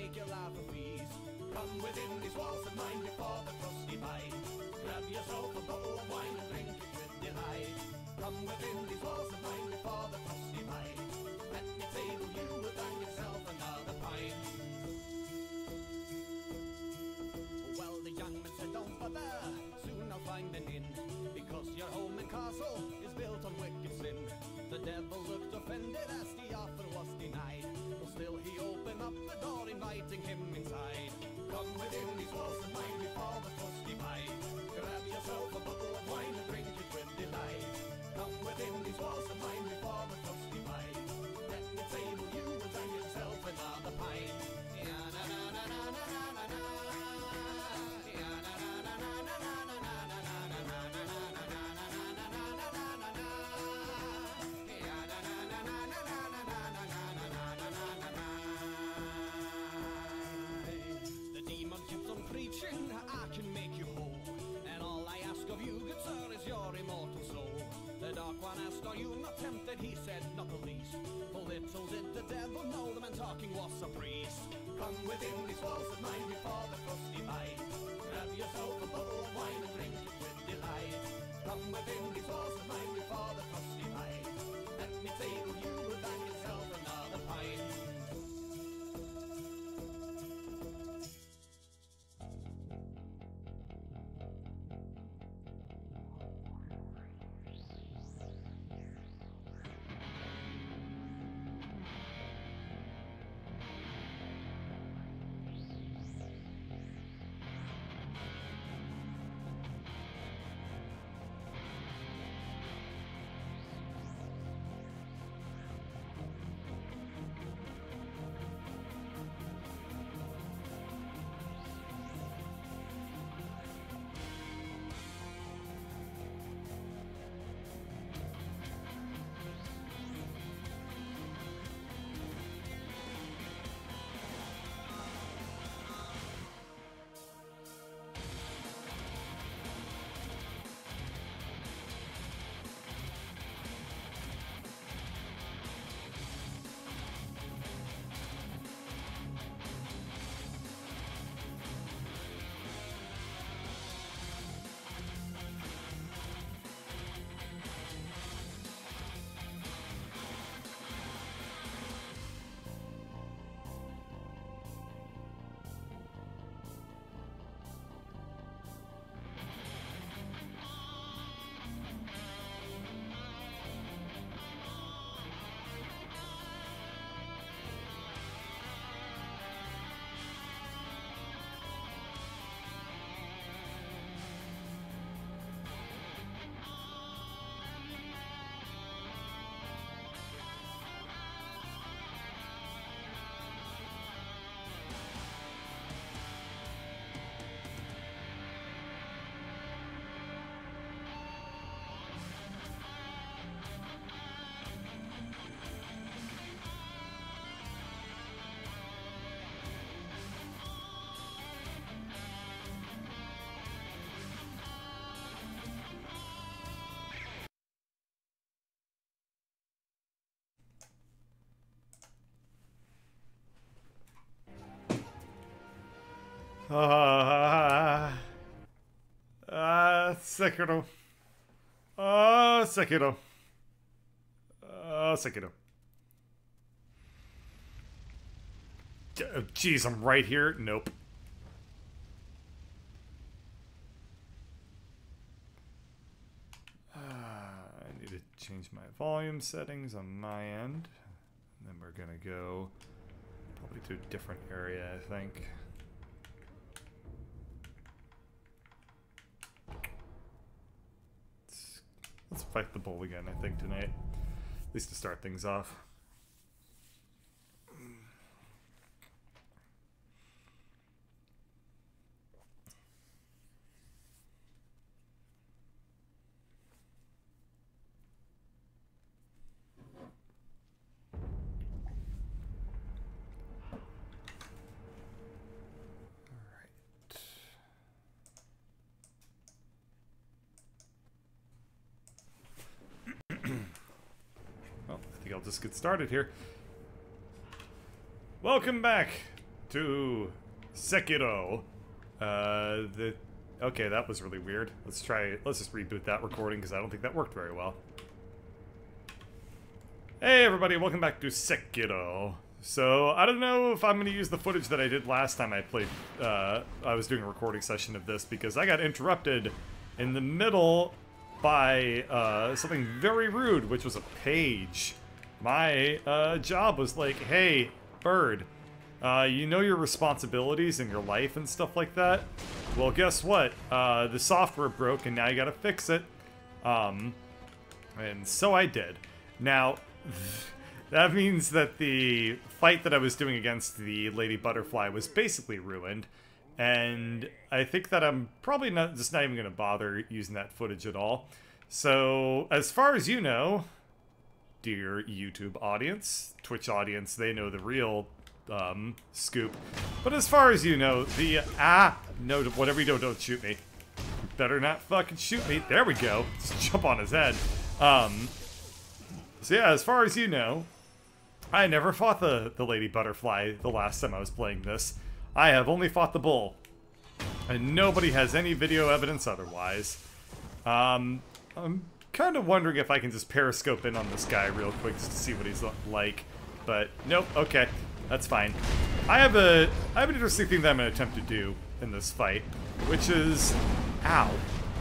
make your life a feast. Come within these walls of mine before the frosty bite. Grab yourself a bottle of wine and drink it with delight. Come within these walls of mine before the frosty bite. Let me table you and find yourself another pint. Well, the young man said, don't bother, soon I'll find an inn, because your home and castle is built on wicked sin. The devil looked offended as the offer was denied, but still he opened up the door, inviting him inside. Come within these walls of mine before the frosty bite. Grab yourself a bottle of wine and drink it with delight. Come within these walls of mine before the frosty bite. Let me table you and find yourself another pint. I can make you whole, and all I ask of you, good sir, is your immortal soul. The dark one asked, are you not tempted? He said, not the least. For little did the devil know the man talking was a priest. Come within these walls of mine before the frosty bite. Grab yourself a bottle of wine and drink it with delight. Come within these walls of mine before the frosty bite. Let me table you and find yourself another pint. Sekiro. Sekiro. Sekiro. Oh, jeez, I'm right here. Nope. I need to change my volume settings on my end. And then we're gonna go probably to a different area, I think. Let's fight the bull again, I think, tonight. At least to start things off. Well, I think I'll just get started here. Welcome back to Sekiro. Okay, that was really weird. Let's just reboot that recording because I don't think that worked very well. Hey everybody, welcome back to Sekiro. So, I don't know if I'm going to use the footage that I did last time I played, I was doing a recording session of this because I got interrupted in the middle by, something very rude, which was a page. My, job was like, hey, bird, you know your responsibilities in your life and stuff like that? Well, guess what? The software broke and now you gotta fix it. And so I did. Now, that means that the fight that I was doing against the Lady Butterfly was basically ruined. And I think that I'm probably not even gonna bother using that footage at all. So, as far as you know, dear YouTube audience, Twitch audience, they know the real scoop. But as far as you know, the no, whatever you do, don't shoot me. You better not fucking shoot me. There we go. Just jump on his head. So yeah, as far as you know, I never fought the Lady Butterfly the last time I was playing this. I have only fought the bull. And nobody has any video evidence otherwise. I'm kind of wondering if I can just periscope in on this guy real quick just to see what he's like. But nope, okay. That's fine. I have an interesting thing that I'm going to attempt to do in this fight, which is... Ow.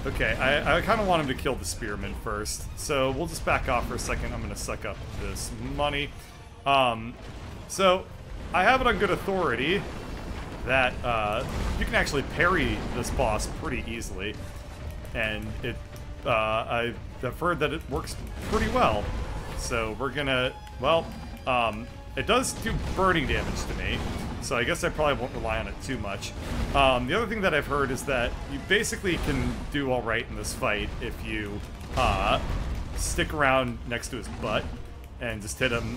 Okay, I kind of want him to kill the spearman first, so we'll just back off for a second. I'm going to suck up this money. So, I have it on good authority that you can actually parry this boss pretty easily, and I've heard that it works pretty well. So we're gonna, well, it does do burning damage to me, so I guess I probably won't rely on it too much. The other thing that I've heard is that you basically can do alright in this fight if you stick around next to his butt and just hit him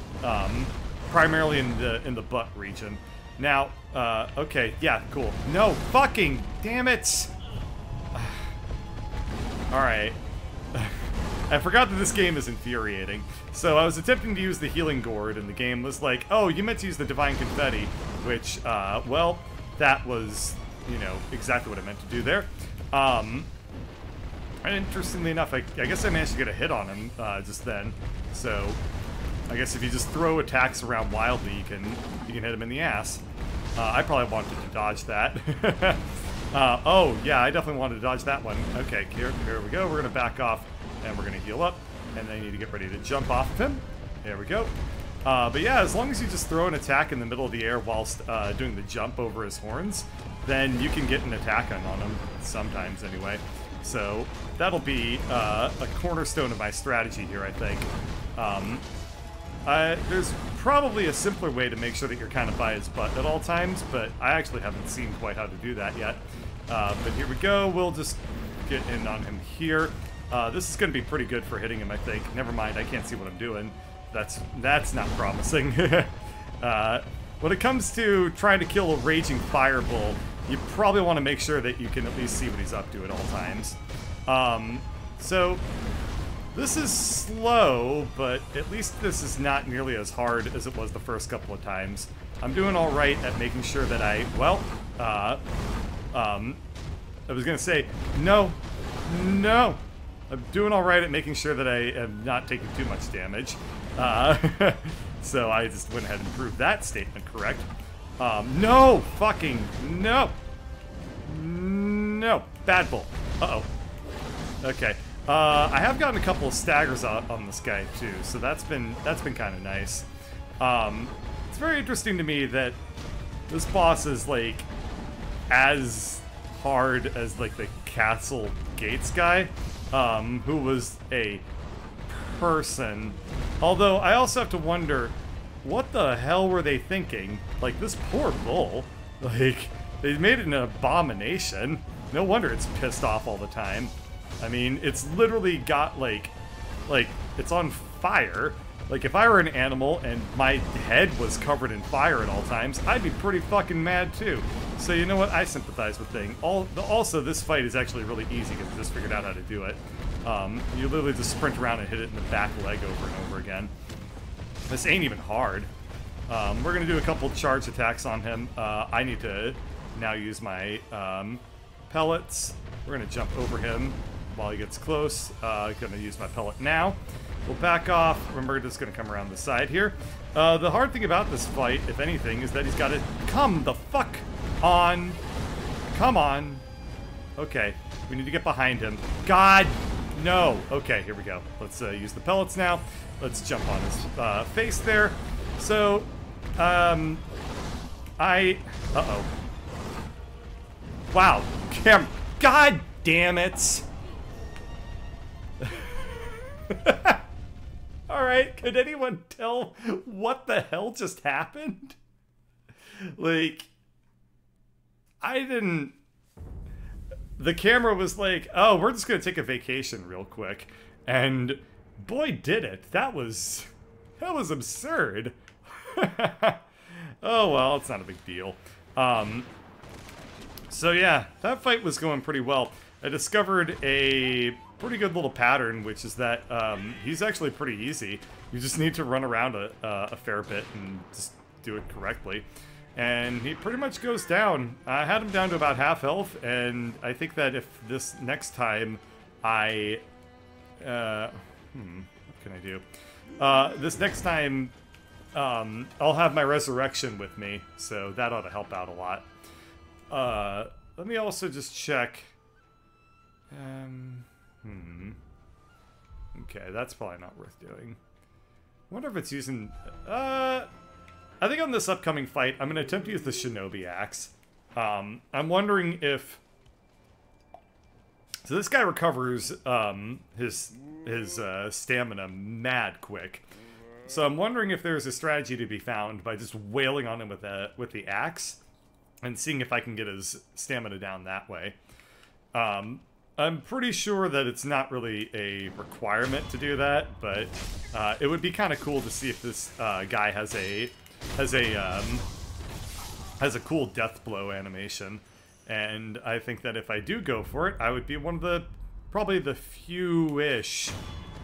primarily in the butt region. Now, okay, yeah, cool. No, fucking damn it! Alright. I forgot that this game is infuriating. So I was attempting to use the healing gourd, and the game was like, oh, you meant to use the divine confetti, which, well, that was, you know, exactly what I meant to do there. And interestingly enough, I guess I managed to get a hit on him just then. So I guess if you just throw attacks around wildly, you can hit him in the ass. I probably wanted to dodge that. Oh, yeah, I definitely wanted to dodge that one. Okay, here we go. We're going to back off, and we're going to heal up. And then you need to get ready to jump off of him. There we go. But yeah, as long as you just throw an attack in the middle of the air whilst doing the jump over his horns, then you can get an attack on him, sometimes anyway. So that'll be a cornerstone of my strategy here, I think. There's probably a simpler way to make sure that you're kind of by his butt at all times, but I actually haven't seen quite how to do that yet. But here we go. We'll just get in on him here. This is going to be pretty good for hitting him, I think. Never mind, I can't see what I'm doing. That's not promising. When it comes to trying to kill a raging fireball, you probably want to make sure that you can at least see what he's up to at all times. So, this is slow, but at least this is not nearly as hard as it was the first couple of times. I'm doing alright at making sure that I was going to say, no! I'm doing alright at making sure that I am not taking too much damage. So I just went ahead and proved that statement correct. No! Fucking no! No! Bad bull. Uh-oh. Okay. I have gotten a couple of staggers on this guy too, so that's been kind of nice. It's very interesting to me that this boss is like as hard as like the Castle Gates guy. Who was a person. Although, I also have to wonder, what the hell were they thinking? Like, this poor bull, like, they made it an abomination. No wonder it's pissed off all the time. I mean, it's literally got, like, it's on fire. Like, if I were an animal and my head was covered in fire at all times, I'd be pretty fucking mad, too. So, you know what? I sympathize with things. Also, this fight is actually really easy because I just figured out how to do it. You literally just sprint around and hit it in the back leg over and over again. This ain't even hard. We're going to do a couple charge attacks on him. I need to now use my pellets. We're going to jump over him while he gets close. Going to use my pellet now. We'll back off. Remember, just going to come around the side here. The hard thing about this fight, if anything, is that he's got to come the fuck on. Come on. Okay, we need to get behind him. God, no. Okay, here we go. Let's use the pellets now. Let's jump on his face there. So, uh-oh. Wow, God damn it. Alright, could anyone tell what the hell just happened? Like, I didn't... The camera was like, oh, we're just gonna take a vacation real quick. And boy, did it. That was absurd. Oh, well, it's not a big deal. So yeah, that fight was going pretty well. I discovered a pretty good little pattern, which is that he's actually pretty easy. You just need to run around a fair bit and just do it correctly. And he pretty much goes down. I had him down to about half health, and I think that if this next time I... what can I do? This next time, I'll have my resurrection with me, so that ought to help out a lot. Let me also just check... Okay, that's probably not worth doing. I wonder if it's using... I think on this upcoming fight, I'm going to attempt to use the Shinobi Axe. I'm wondering if... So this guy recovers his stamina mad quick. So I'm wondering if there's a strategy to be found by just wailing on him with the axe and seeing if I can get his stamina down that way. I'm pretty sure that it's not really a requirement to do that, but it would be kind of cool to see if this guy has a cool death blow animation. And I think that if I do go for it, I would be one of the probably the few-ish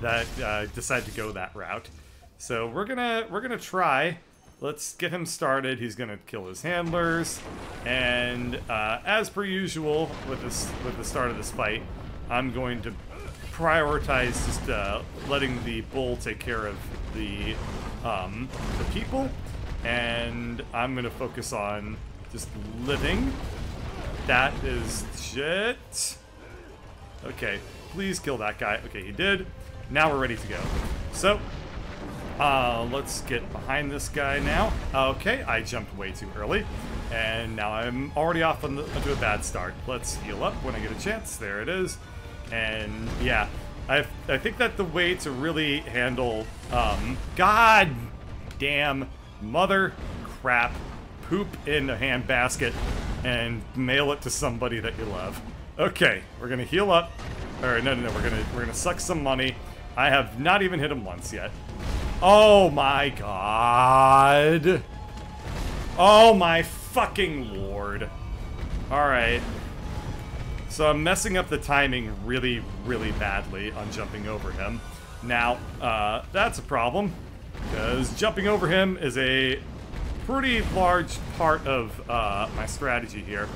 that decide to go that route. So we're gonna try. Let's get him started. He's gonna kill his handlers, and as per usual with the start of this fight, I'm going to prioritize just letting the bull take care of the people, and I'm gonna focus on just living. That is shit. Okay, please kill that guy. Okay, he did. Now we're ready to go. So. Let's get behind this guy now. Okay, I jumped way too early, and now I'm already off onto a bad start. Let's heal up when I get a chance. There it is. And yeah, I think that the way to really handle, god damn mother crap, poop in a handbasket and mail it to somebody that you love. Okay, we're gonna heal up. Or no, we're gonna suck some money. I have not even hit him once yet. Oh my god. Oh my fucking lord. Alright. So I'm messing up the timing really, really badly on jumping over him. Now, that's a problem, because jumping over him is a pretty large part of my strategy here.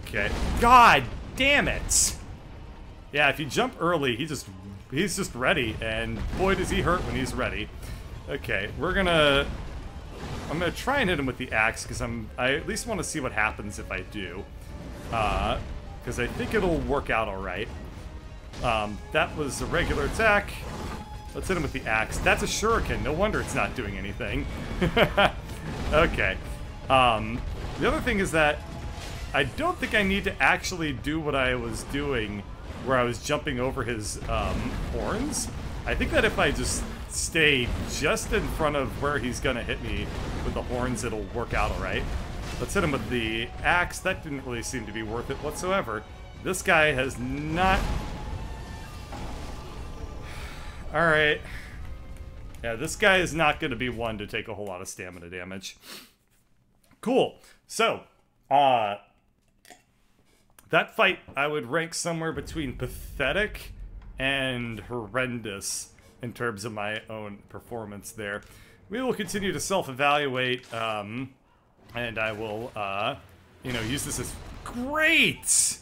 Okay. God damn it! Yeah, if you jump early, he's just ready, and boy does he hurt when he's ready. Okay, I'm gonna try and hit him with the axe, because I at least want to see what happens if I do. Because I think it'll work out alright. That was a regular attack. Let's hit him with the axe. That's a shuriken, no wonder it's not doing anything. Okay. The other thing is that I don't think I need to actually do what I was doing where I was jumping over his horns. I think that if I just stay just in front of where he's gonna hit me with the horns, it'll work out alright. Let's hit him with the axe. That didn't really seem to be worth it whatsoever. This guy has not... Alright. Yeah, this guy is not gonna be one to take a whole lot of stamina damage. Cool. So, that fight, I would rank somewhere between pathetic and horrendous in terms of my own performance there. We will continue to self-evaluate, and I will, you know, use this as great!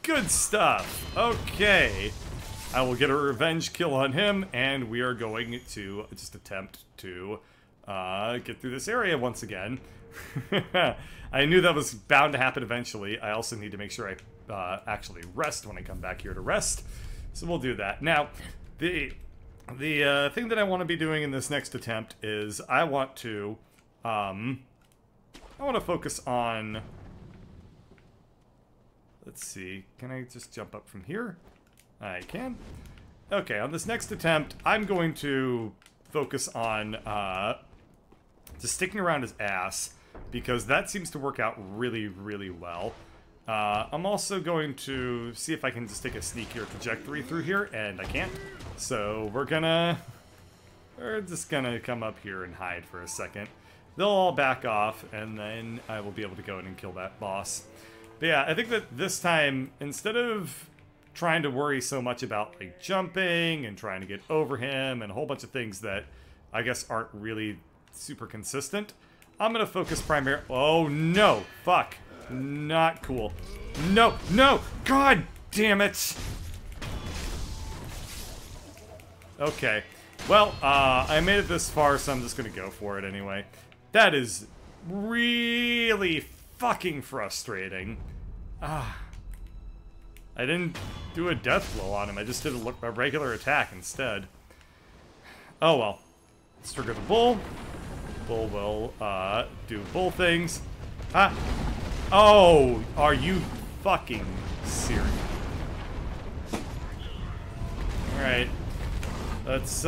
Good stuff. Okay. I will get a revenge kill on him, and we are going to just attempt to get through this area once again. I knew that was bound to happen eventually. I also need to make sure I actually rest when I come back here to rest. So we'll do that. Now, the thing that I want to be doing in this next attempt is I want to focus on... Let's see. Can I just jump up from here? I can. Okay, on this next attempt, I'm going to focus on just sticking around his ass, because that seems to work out really, really well. I'm also going to see if I can just take a sneakier trajectory through here, and I can't. So we're just gonna come up here and hide for a second. They'll all back off, and then I will be able to go in and kill that boss. But yeah, I think that this time, instead of trying to worry so much about like jumping and trying to get over him and a whole bunch of things that I guess aren't really super consistent, I'm gonna focus primarily. Oh no! Fuck! Not cool. No! No! God damn it! Okay. Well, I made it this far, so I'm just gonna go for it anyway. That is really fucking frustrating. I didn't do a death blow on him. I just did a regular attack instead. Oh well. Let's trigger the bull. Bull will do bull things. Oh, are you fucking serious? Alright. Let's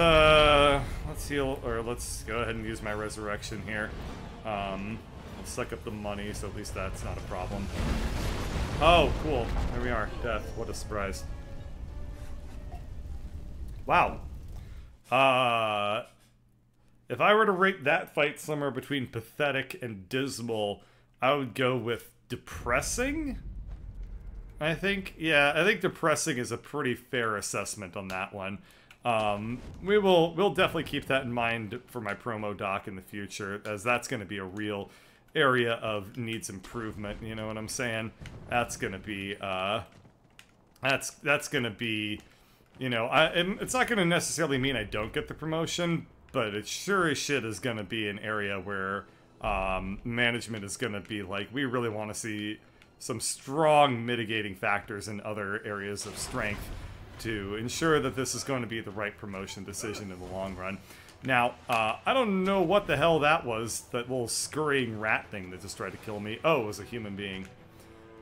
heal, or let's go ahead and use my resurrection here. I'll suck up the money, so at least that's not a problem. Oh, cool. There we are. Death. What a surprise. Wow. If I were to rate that fight somewhere between pathetic and dismal, I would go with depressing? I think. Yeah, I think depressing is a pretty fair assessment on that one. We'll definitely keep that in mind for my promo doc in the future, as that's going to be a real area of needs improvement, you know what I'm saying? That's going to be, that's going to be, you know, it's not going to necessarily mean I don't get the promotion, but it sure as shit is going to be an area where, management is going to be like, we really want to see some strong mitigating factors in other areas of strength to ensure that this is going to be the right promotion decision in the long run. Now, I don't know what the hell that was, that little scurrying rat thing that just tried to kill me. Oh, it was a human being.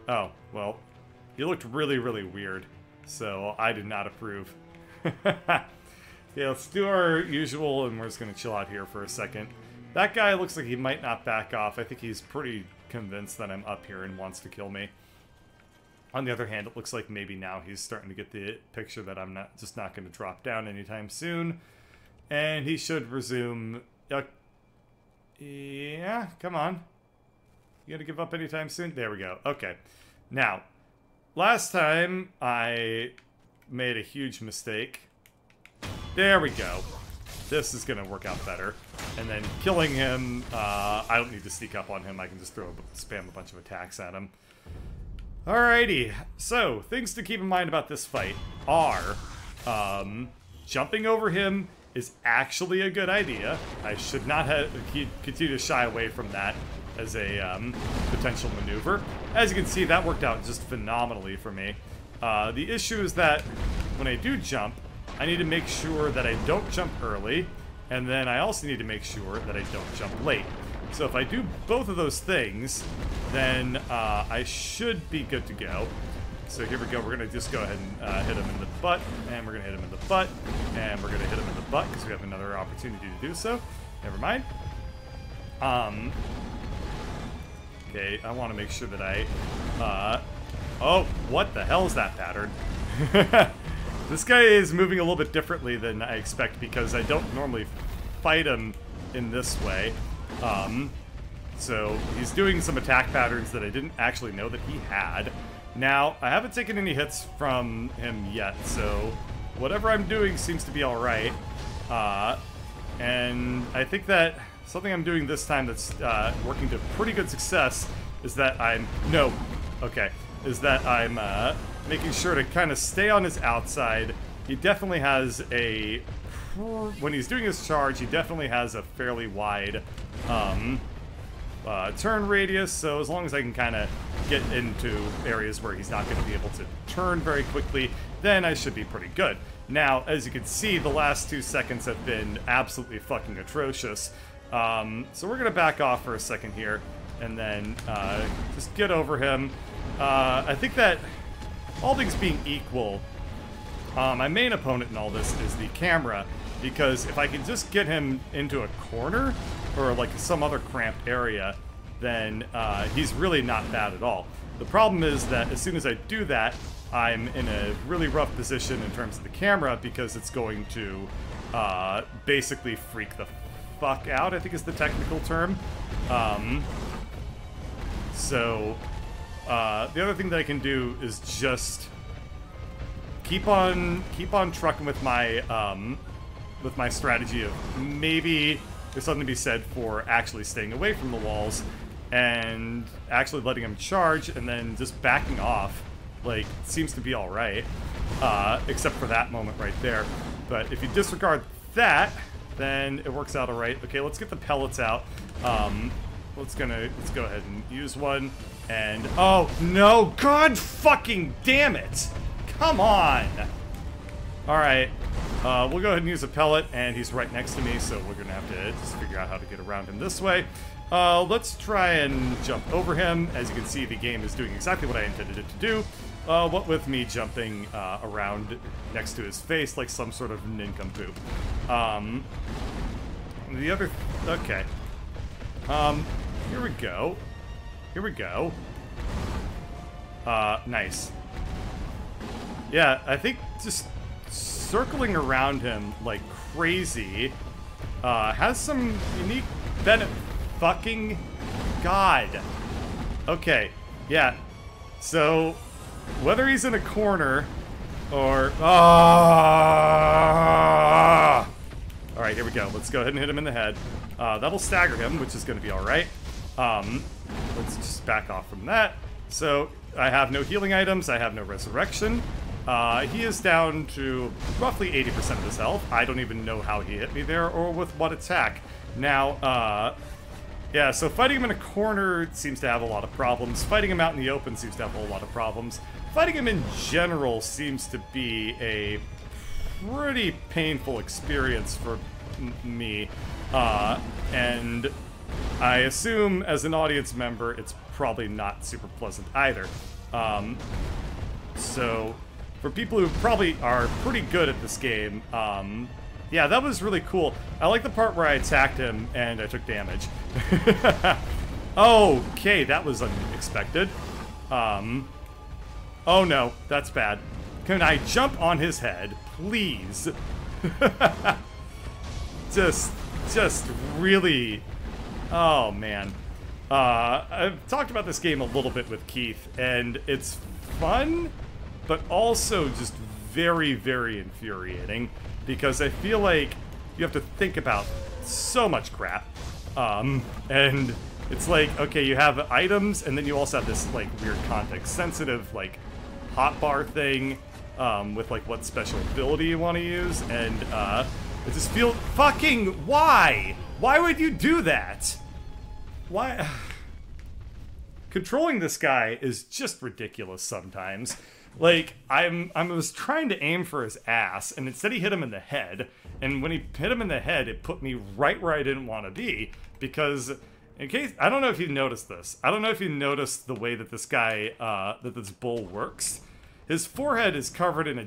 Oh, well, he looked really, really weird, so I did not approve. Yeah, let's do our usual, and we're just going to chill out here for a second. That guy looks like he might not back off. I think he's pretty convinced that I'm up here and wants to kill me. On the other hand, it looks like maybe now he's starting to get the picture that I'm not going to drop down anytime soon. And he should resume... yeah, come on. You gonna give up anytime soon? There we go. Okay. Now, last time I made a huge mistake. There we go. This is gonna work out better. And then killing him, I don't need to sneak up on him. I can just spam a bunch of attacks at him. Alrighty. So, things to keep in mind about this fight are, jumping over him is actually a good idea. I should not have continue to shy away from that as a potential maneuver. As you can see, that worked out just phenomenally for me. The issue is that when I do jump, I need to make sure that I don't jump early, and then I also need to make sure that I don't jump late. So if I do both of those things, then I should be good to go. So here we go, we're going to just go ahead and hit him in the butt, and we're going to hit him in the butt, and we're going to hit him in the butt, because we have another opportunity to do so. Never mind. Okay, I want to make sure that I, oh, what the hell is that pattern? This guy is moving a little bit differently than I expect, because I don't normally fight him in this way. So he's doing some attack patterns that I didn't actually know that he had. Now, I haven't taken any hits from him yet, so whatever I'm doing seems to be alright. And I think that something I'm doing this time that's working to pretty good success is that I'm making sure to kind of stay on his outside. He definitely has a, when he's doing his charge, he definitely has a fairly wide turn radius, so as long as I can kind of get into areas where he's not going to be able to turn very quickly, then I should be pretty good. Now, as you can see, the last 2 seconds have been absolutely fucking atrocious. So we're going to back off for a second here, and then just get over him. I think that, all things being equal, my main opponent in all this is the camera, because if I can just get him into a corner, or like some other cramped area, then he's really not bad at all. The problem is that as soon as I do that, I'm in a really rough position in terms of the camera, because it's going to basically freak the fuck out, I think is the technical term. The other thing that I can do is just keep on trucking with my strategy of maybe there's something to be said for actually staying away from the walls and actually letting him charge, and then just backing off, like, seems to be alright, except for that moment right there. But if you disregard that, then it works out alright. Okay, let's get the pellets out. Let's go ahead and use one, and oh no, god fucking damn it! Come on! Alright, we'll go ahead and use a pellet, and he's right next to me, so we're gonna have to just figure out how to get around him this way. Let's try and jump over him. As you can see, the game is doing exactly what I intended it to do. What with me jumping around next to his face like some sort of nincompoop. The other... okay. Here we go. Here we go. Nice. Yeah, I think just circling around him like crazy has some unique benefit. Fucking god. Okay, yeah. So, whether he's in a corner or... Alright, here we go. Let's go ahead and hit him in the head. That'll stagger him, which is going to be alright. Let's just back off from that. So, I have no healing items. I have no resurrection. He is down to roughly 80% of his health. I don't even know how he hit me there or with what attack. Now, yeah, so fighting him in a corner seems to have a lot of problems. Fighting him out in the open seems to have a whole lot of problems. Fighting him in general seems to be a pretty painful experience for me. And I assume, as an audience member, it's probably not super pleasant either. So, for people who probably are pretty good at this game, yeah, that was really cool. I like the part where I attacked him and I took damage. Okay, that was unexpected. Oh no, that's bad. Can I jump on his head, please? just really... oh man. I've talked about this game a little bit with Keith, and it's fun, but also just very, very infuriating. Because I feel like you have to think about so much crap. And it's like, okay, you have items, and then you also have this, like, weird context-sensitive, like, hotbar thing, with, like, what special ability you want to use, and, it just feels... fucking why? Why would you do that? Why... Controlling this guy is just ridiculous sometimes. Like, I was trying to aim for his ass, and instead he hit him in the head, and when he hit him in the head, it put me right where I didn't want to be, because, in case, I don't know if you noticed this, I don't know if you noticed the way that this guy, that this bull works. His forehead is covered in a...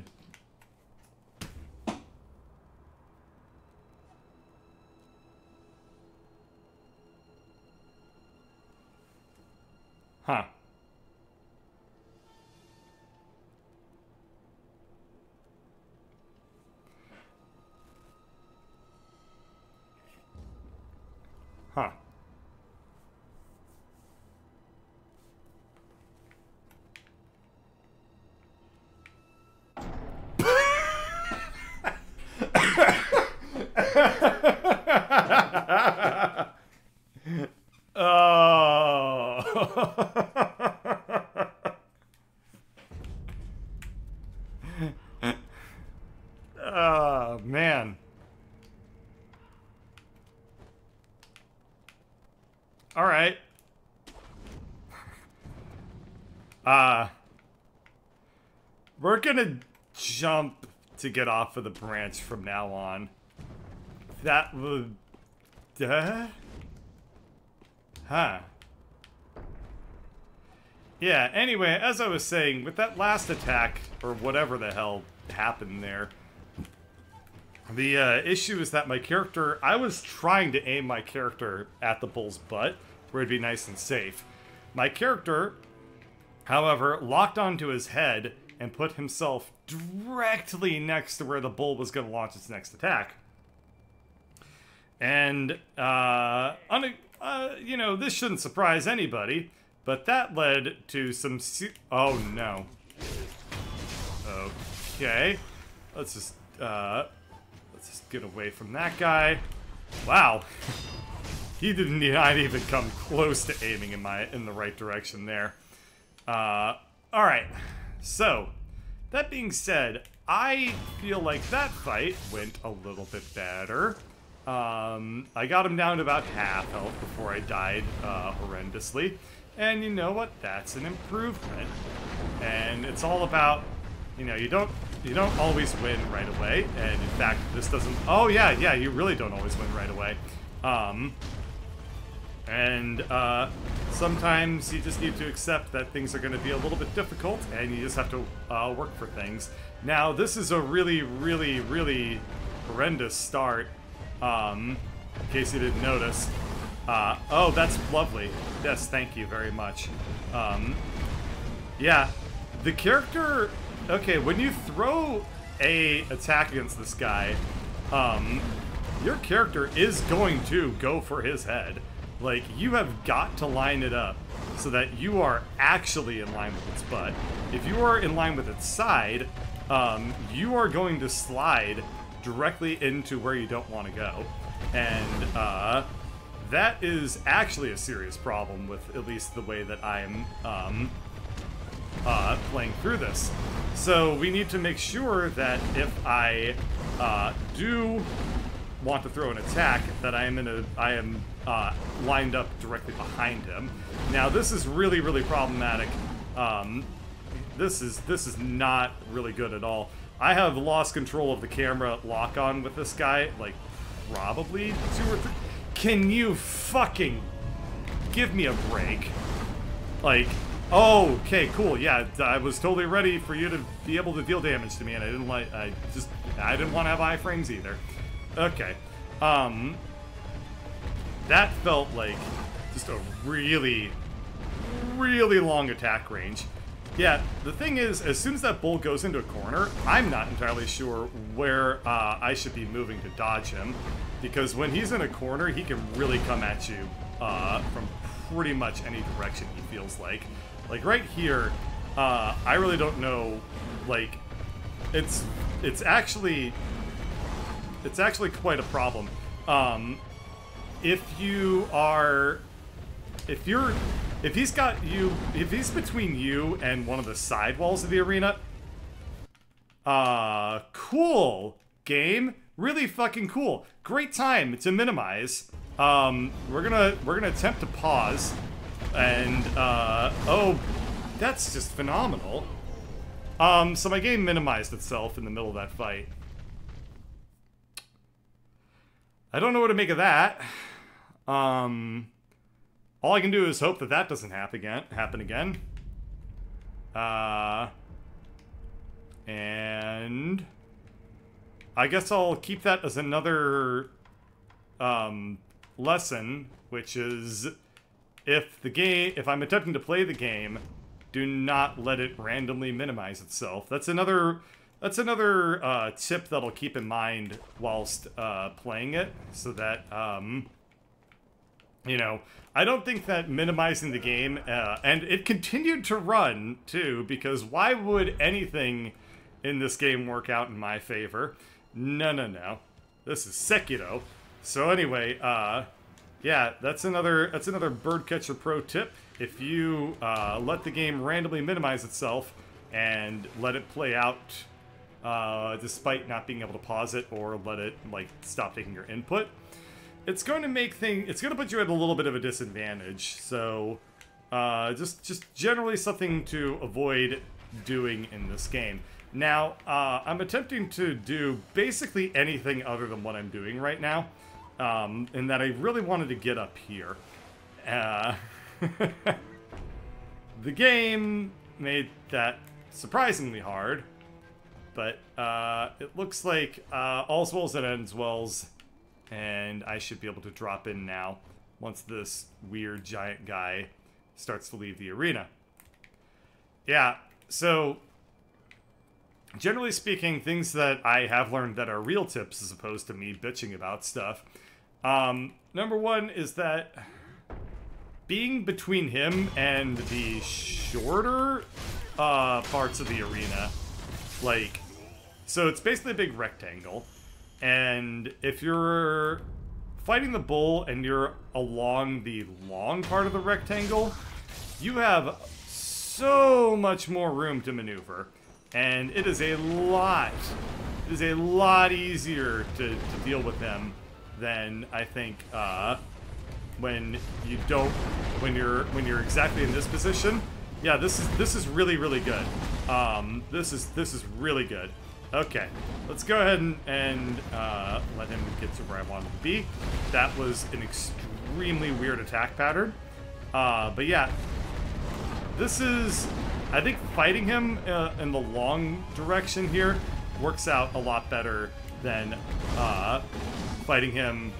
huh. Huh. Oh. Oh, man. All right. We're gonna jump to get off of the branch from now on. That would... Huh. Yeah, anyway, as I was saying, with that last attack, or whatever the hell happened there, the issue is that my character... I was trying to aim my character at the bull's butt, where it'd be nice and safe. My character, however, locked onto his head and put himself directly next to where the bull was going to launch its next attack. And, you know, this shouldn't surprise anybody, but that led to some oh, no. Okay. Let's just get away from that guy. Wow. He did not even come close to aiming in the right direction there. Alright. So, that being said, I feel like that fight went a little bit better. I got him down to about half health before I died horrendously. And you know what? That's an improvement. And it's all about, you know, you don't always win right away. And in fact, this doesn't... Oh, yeah, you really don't always win right away. Sometimes you just need to accept that things are going to be a little bit difficult, and you just have to work for things. Now, this is a really, really, really horrendous start, in case you didn't notice. Oh, that's lovely. Yes, thank you very much. Yeah, the character... Okay, when you throw a attack against this guy, your character is going to go for his head. Like, you have got to line it up so that you are actually in line with its butt. If you are in line with its side, you are going to slide directly into where you don't want to go. And that is actually a serious problem with at least the way that I'm playing through this. So we need to make sure that if I do want to throw an attack, that I am lined up directly behind him. Now this is really, really problematic. This is not really good at all. I have lost control of the camera lock-on with this guy, like, probably 2 or 3. Can you fucking give me a break? Like, oh, okay, cool, yeah, I was totally ready for you to be able to deal damage to me, and I didn't want to have iframes either. Okay, that felt like just a really, really long attack range. Yeah, the thing is, as soon as that bull goes into a corner, I'm not entirely sure where I should be moving to dodge him, because when he's in a corner, he can really come at you from pretty much any direction, he feels like. Like right here, I really don't know, like, it's actually quite a problem. If he's between you and one of the side walls of the arena, cool game, really fucking cool. Great time to minimize. We're gonna attempt to pause, and oh, that's just phenomenal. So my game minimized itself in the middle of that fight. I don't know what to make of that. All I can do is hope that that doesn't happen again. And I guess I'll keep that as another lesson, which is if I'm attempting to play the game, do not let it randomly minimize itself. That's another tip that I'll keep in mind whilst playing it, so that you know, I don't think that minimizing the game, and it continued to run, too, because why would anything in this game work out in my favor? No, no, no. This is Sekiro. So anyway, yeah, that's another Birdcatcher pro tip. If you let the game randomly minimize itself and let it play out despite not being able to pause it or let it like stop taking your input, it's going to put you at a little bit of a disadvantage. So just generally something to avoid doing in this game. Now, I'm attempting to do basically anything other than what I'm doing right now, in that I really wanted to get up here. The game made that surprisingly hard, but it looks like all's well that ends wells, and I should be able to drop in now once this weird giant guy starts to leave the arena. Yeah, so generally speaking, things that I have learned that are real tips as opposed to me bitching about stuff. Number one is that being between him and the shorter parts of the arena, like, so it's basically a big rectangle, and if you're fighting the bull and you're along the long part of the rectangle, you have so much more room to maneuver. And it is a lot easier to deal with him than I think when you're exactly in this position. Yeah, this is really good. This is really good. Okay, let's go ahead and let him get to where I want him to be. That was an extremely weird attack pattern. But yeah, this is, I think fighting him in the long direction here works out a lot better than fighting him,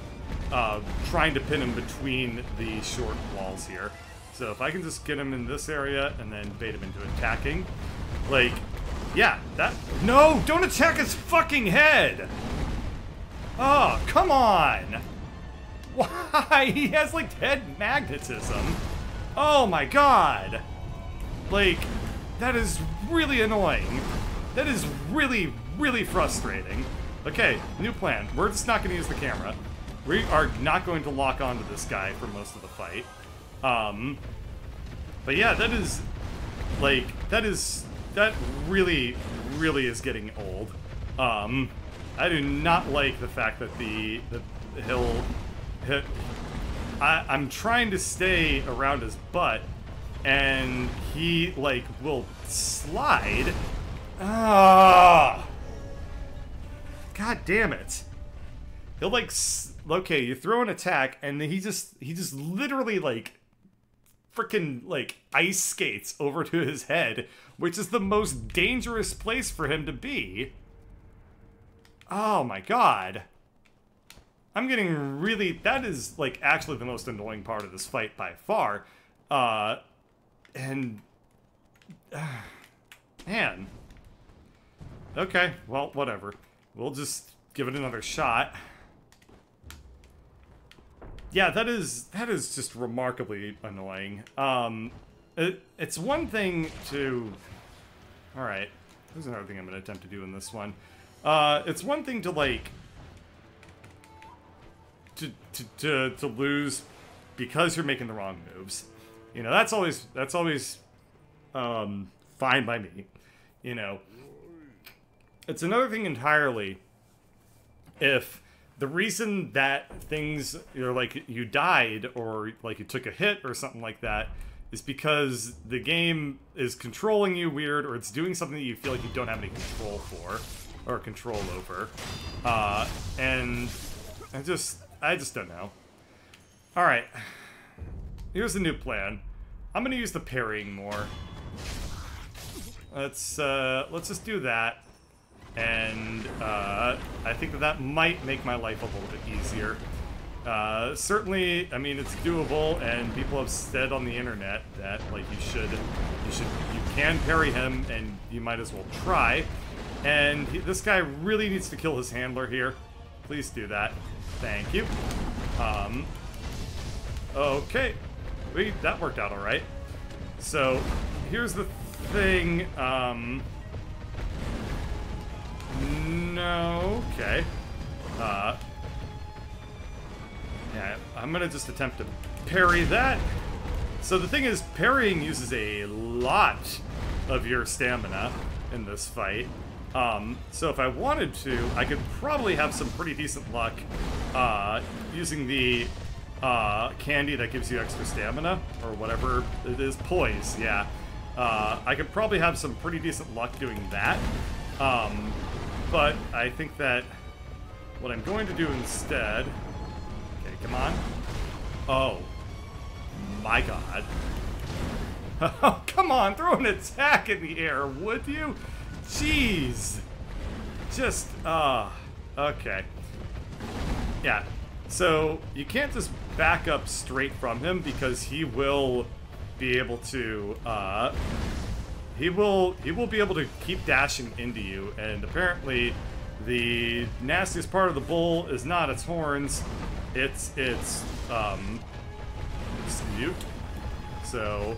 trying to pin him between the short walls here. So if I can just get him in this area and then bait him into attacking, like, yeah, that, no, don't attack his fucking head! Oh, come on! Why? He has, like, head magnetism. Oh my god! Like, that is really annoying. That is really frustrating. Okay, new plan. We're just not going to use the camera. We are not going to lock onto this guy for most of the fight. But yeah, that is, like, that really is getting old. I do not like the fact that I'm trying to stay around his butt, and he, like, will slide. Ah! God damn it. He'll, like, okay, you throw an attack, and then he just literally, like, freaking, like, ice skates over to his head, which is the most dangerous place for him to be. Oh my god. I'm getting really, that is, like, actually the most annoying part of this fight by far. Man. Okay, well, whatever. We'll just give it another shot. Yeah, that is just remarkably annoying. It's one thing to... Alright, there's another thing I'm going to attempt to do in this one. It's one thing to, like... To lose because you're making the wrong moves. You know, that's always fine by me. You know, it's another thing entirely if the reason that things, you're like, you died or like you took a hit or something like that is because the game is controlling you weird, or it's doing something that you feel like you don't have any control for or control over. And I just don't know. Alright. Here's the new plan. I'm gonna use the parrying more. Let's just do that. And I think that might make my life a little bit easier. Certainly, I mean, it's doable, and people have said on the internet that, like, you can parry him, and you might as well try. And this guy really needs to kill his handler here. Please do that. Thank you. Okay. That worked out alright. So, here's the thing, no, okay. Yeah, I'm gonna just attempt to parry that. So the thing is, parrying uses a lot of your stamina in this fight. So if I wanted to, I could probably have some pretty decent luck using the candy that gives you extra stamina, or whatever it is, poise, yeah. I could probably have some pretty decent luck doing that. But I think that what I'm going to do instead... Okay, come on. Oh. My god. Oh, come on, throw an attack in the air, would you? Jeez. Just, okay. Yeah, so you can't just back up straight from him because he will be able to, he will be able to keep dashing into you, and apparently the nastiest part of the bull is not its horns, it's dispute. So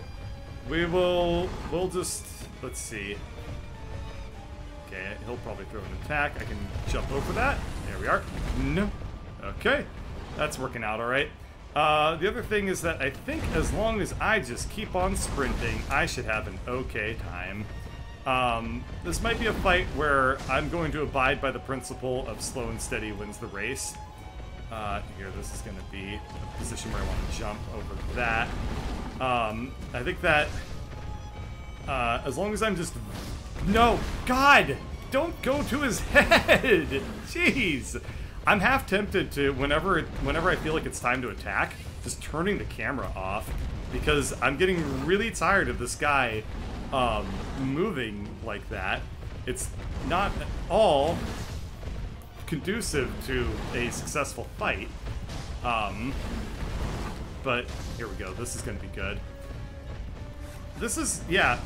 we'll just, let's see. Okay, he'll probably throw an attack. I can jump over that. There we are. No. Okay, that's working out all right. The other thing is that I think as long as I just keep on sprinting, I should have an okay time. This might be a fight where I'm going to abide by the principle of slow and steady wins the race. Here, this is going to be a position where I want to jump over that. I think that as long as I'm just... No! God! Don't go to his head! Jeez! I'm half tempted to, whenever I feel like it's time to attack, just turning the camera off, because I'm getting really tired of this guy moving like that. It's not at all conducive to a successful fight. But here we go. This is going to be good. This is, yeah.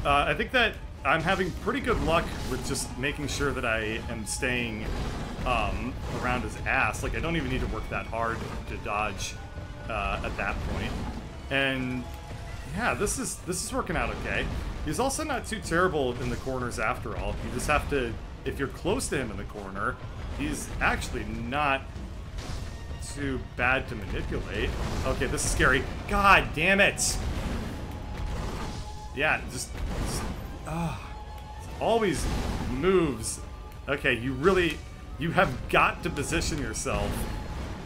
I think that I'm having pretty good luck with just making sure that I am staying around his ass. Like, I don't even need to work that hard to dodge at that point. And yeah, this is working out okay. He's also not too terrible in the corners after all. You just have to, if you're close to him in the corner, he's actually not too bad to manipulate. Okay, this is scary. God damn it! Yeah, just always moves. Okay, you have got to position yourself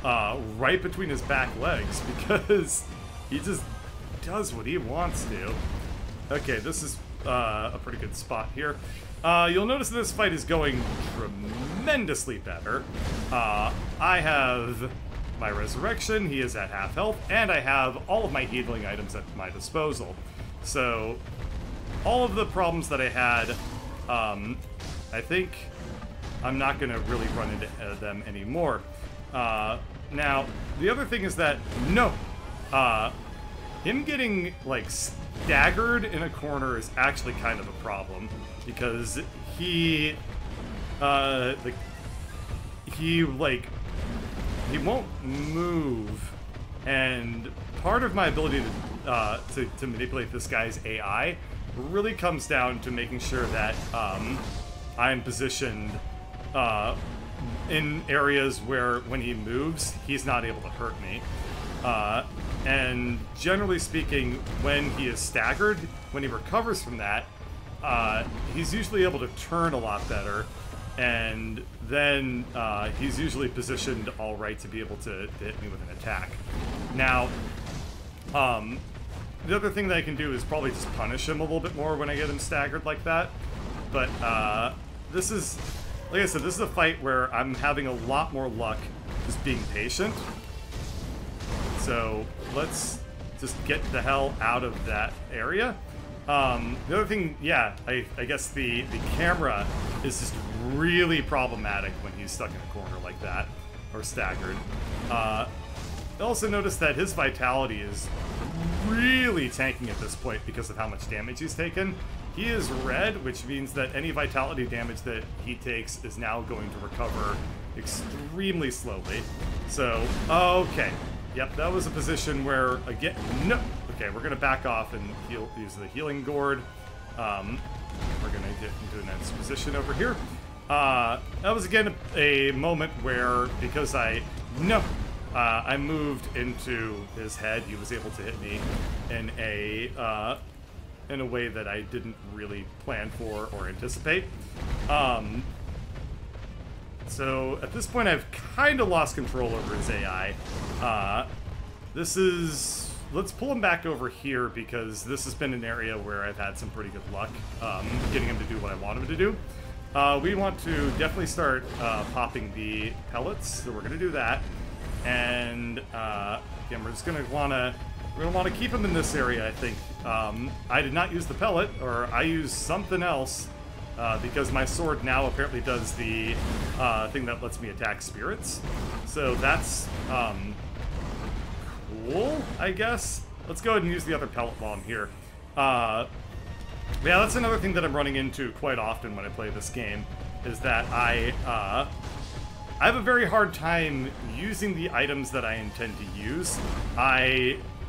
right between his back legs, because he just does what he wants to. Okay, this is a pretty good spot here. You'll notice that this fight is going tremendously better. I have my resurrection, he is at half health, and I have all of my healing items at my disposal. So, all of the problems that I had, I think I'm not going to really run into them anymore. Now, the other thing is that, no, him getting, like, staggered in a corner is actually kind of a problem, because he won't move, and part of my ability to manipulate this guy's AI really comes down to making sure that I'm positioned in areas where when he moves, he's not able to hurt me. And generally speaking, when he is staggered, when he recovers from that, he's usually able to turn a lot better, and then he's usually positioned all right to be able to hit me with an attack. Now, the other thing that I can do is probably just punish him a little bit more when I get him staggered like that. But this is, like I said, this is a fight where I'm having a lot more luck just being patient. So let's just get the hell out of that area. The other thing, yeah, I guess the camera is just really problematic when he's stuck in a corner like that, or staggered. I also noticed that his vitality is really tanking at this point because of how much damage he's taken. He is red, which means that any vitality damage that he takes is now going to recover extremely slowly. So, okay. Yep, that was a position where, again, no. Okay, we're going to back off and use the healing gourd. We're going to get into a nice position over here. That was again a moment where, because I moved into his head, he was able to hit me in a way that I didn't really plan for or anticipate. So at this point, I've kind of lost control over his AI. Let's pull him back over here, because this has been an area where I've had some pretty good luck getting him to do what I want him to do. We want to definitely start popping the pellets, so we're going to do that. And again, we're just going to want to keep him in this area, I think. I did not use the pellet, or I used something else, because my sword now apparently does the thing that lets me attack spirits. So that's cool, I guess. Let's go ahead and use the other pellet while I'm here. Yeah, that's another thing that I'm running into quite often when I play this game, is that I have a very hard time using the items that I intend to use.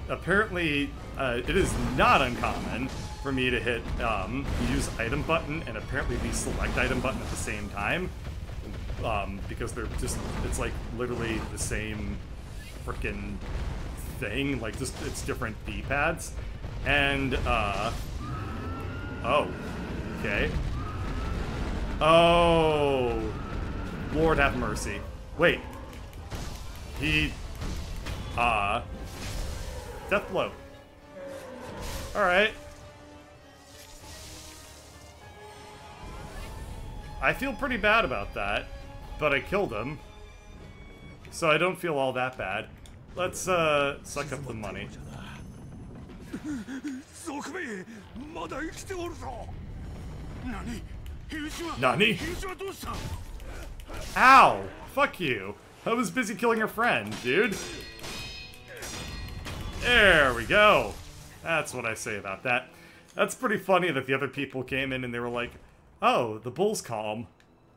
Apparently, it is not uncommon for me to hit the use item button and apparently the select item button at the same time, because they're just, it's like literally the same frickin' thing, like just, it's different D-pads. And, oh, okay. Oh, Lord have mercy. Wait. Death blow. Alright. I feel pretty bad about that, but I killed him, so I don't feel all that bad. Let's, suck up the money. Nani? Ow! Fuck you. I was busy killing your friend, dude. There we go. That's what I say about that. That's pretty funny that the other people came in and they were like, oh, the bull's calm.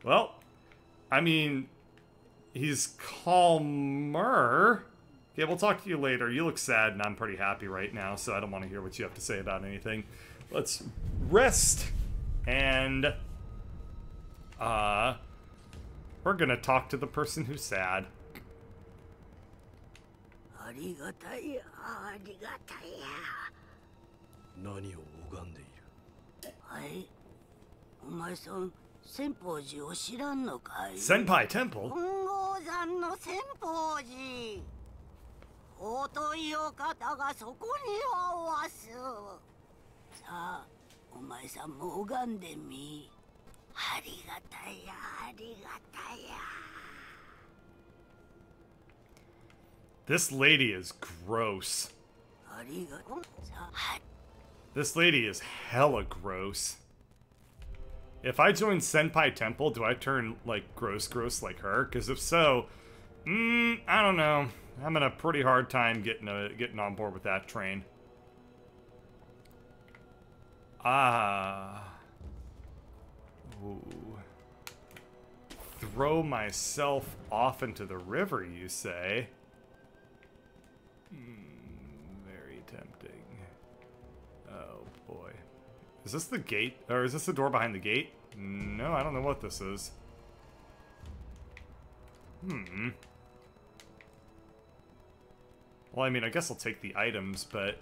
Well, I mean, he's calmer. Okay, we'll talk to you later. You look sad and I'm pretty happy right now, so I don't want to hear what you have to say about anything. Let's rest and, we're gonna talk to the person who's sad. Senpai Temple? This lady is gross. This lady is hella gross. If I join Senpai Temple, do I turn, like, gross like her? Because if so, I don't know. I'm having a pretty hard time getting on board with that train. Ooh. Throw myself off into the river, you say? Very tempting. Oh, boy. Is this the gate? Or is this the door behind the gate? No, I don't know what this is. Well, I mean, I guess I'll take the items, but...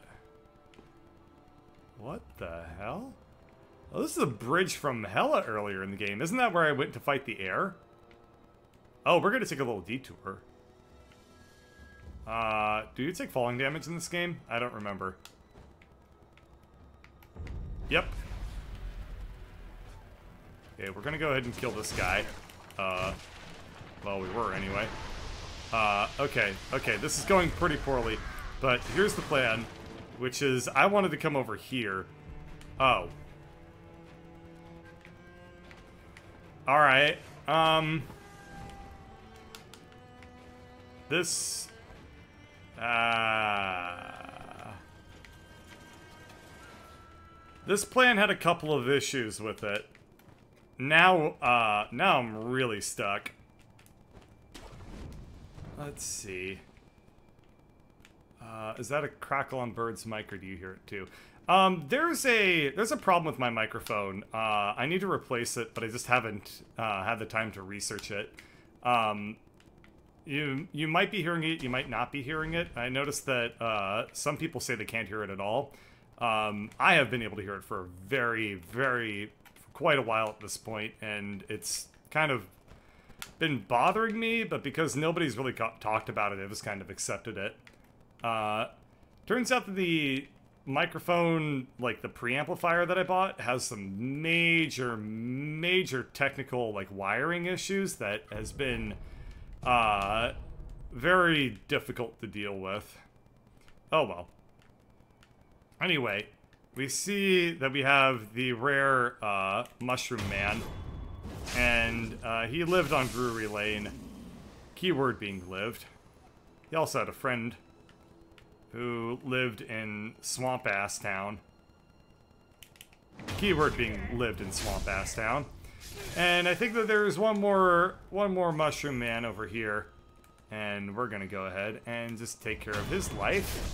What the hell? Oh, this is a bridge from Hella earlier in the game. Isn't that where I went to fight the air? Oh, we're gonna take a little detour. Do you take falling damage in this game? I don't remember. Yep. Okay, we're gonna go ahead and kill this guy. Well, we were anyway. Okay, this is going pretty poorly. But here's the plan, which is I wanted to come over here. Oh. Alright, this... This plan had a couple of issues with it. Now I'm really stuck. Let's see. Is that a crackle on Bird's mic, or do you hear it too? There's a problem with my microphone. I need to replace it, but I just haven't had the time to research it. You might be hearing it, you might not be hearing it. I noticed that some people say they can't hear it at all. I have been able to hear it for quite a while at this point, and it's kind of been bothering me, but because nobody's really talked about it, I've just kind of accepted it. Turns out that the microphone, like the preamplifier that I bought, has some major technical, like, wiring issues that has been very difficult to deal with. Oh well. Anyway, we see that we have the rare Mushroom Man, and he lived on Brewery Lane. Keyword being lived. He also had a friend who lived in Swamp Ass Town. Keyword being lived in Swamp Ass Town. And I think that there's one more Mushroom Man over here. And we're gonna go ahead and just take care of his life.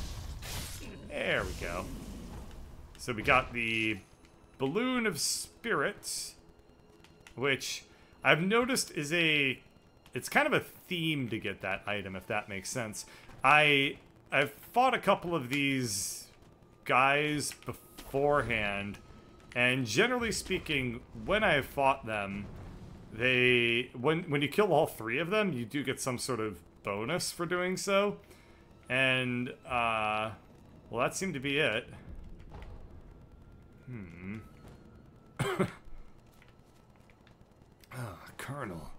There we go. So we got the Balloon of Spirits, which I've noticed is it's kind of a theme to get that item, if that makes sense. I've fought a couple of these guys beforehand, and generally speaking, when I've fought them, when you kill all three of them, you do get some sort of bonus for doing so. And well, that seemed to be it. Colonel.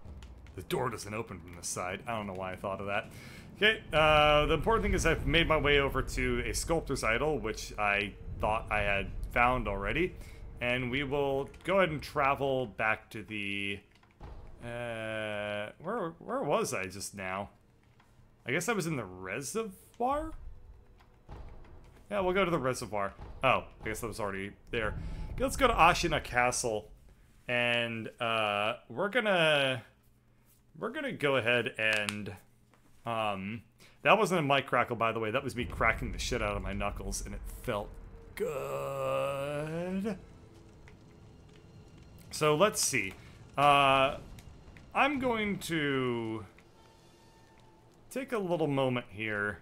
The door doesn't open from this side. I don't know why I thought of that. Okay, the important thing is I've made my way over to a sculptor's idol, which I thought I had found already. And we will go ahead and travel back to the... where was I just now? I guess I was in the reservoir? Yeah, we'll go to the reservoir. Oh, I guess that was already there. Okay, let's go to Ashina Castle. And, we're gonna go ahead and... that wasn't a mic crackle, by the way. That was me cracking the shit out of my knuckles, and it felt good. So, let's see. I'm going to take a little moment here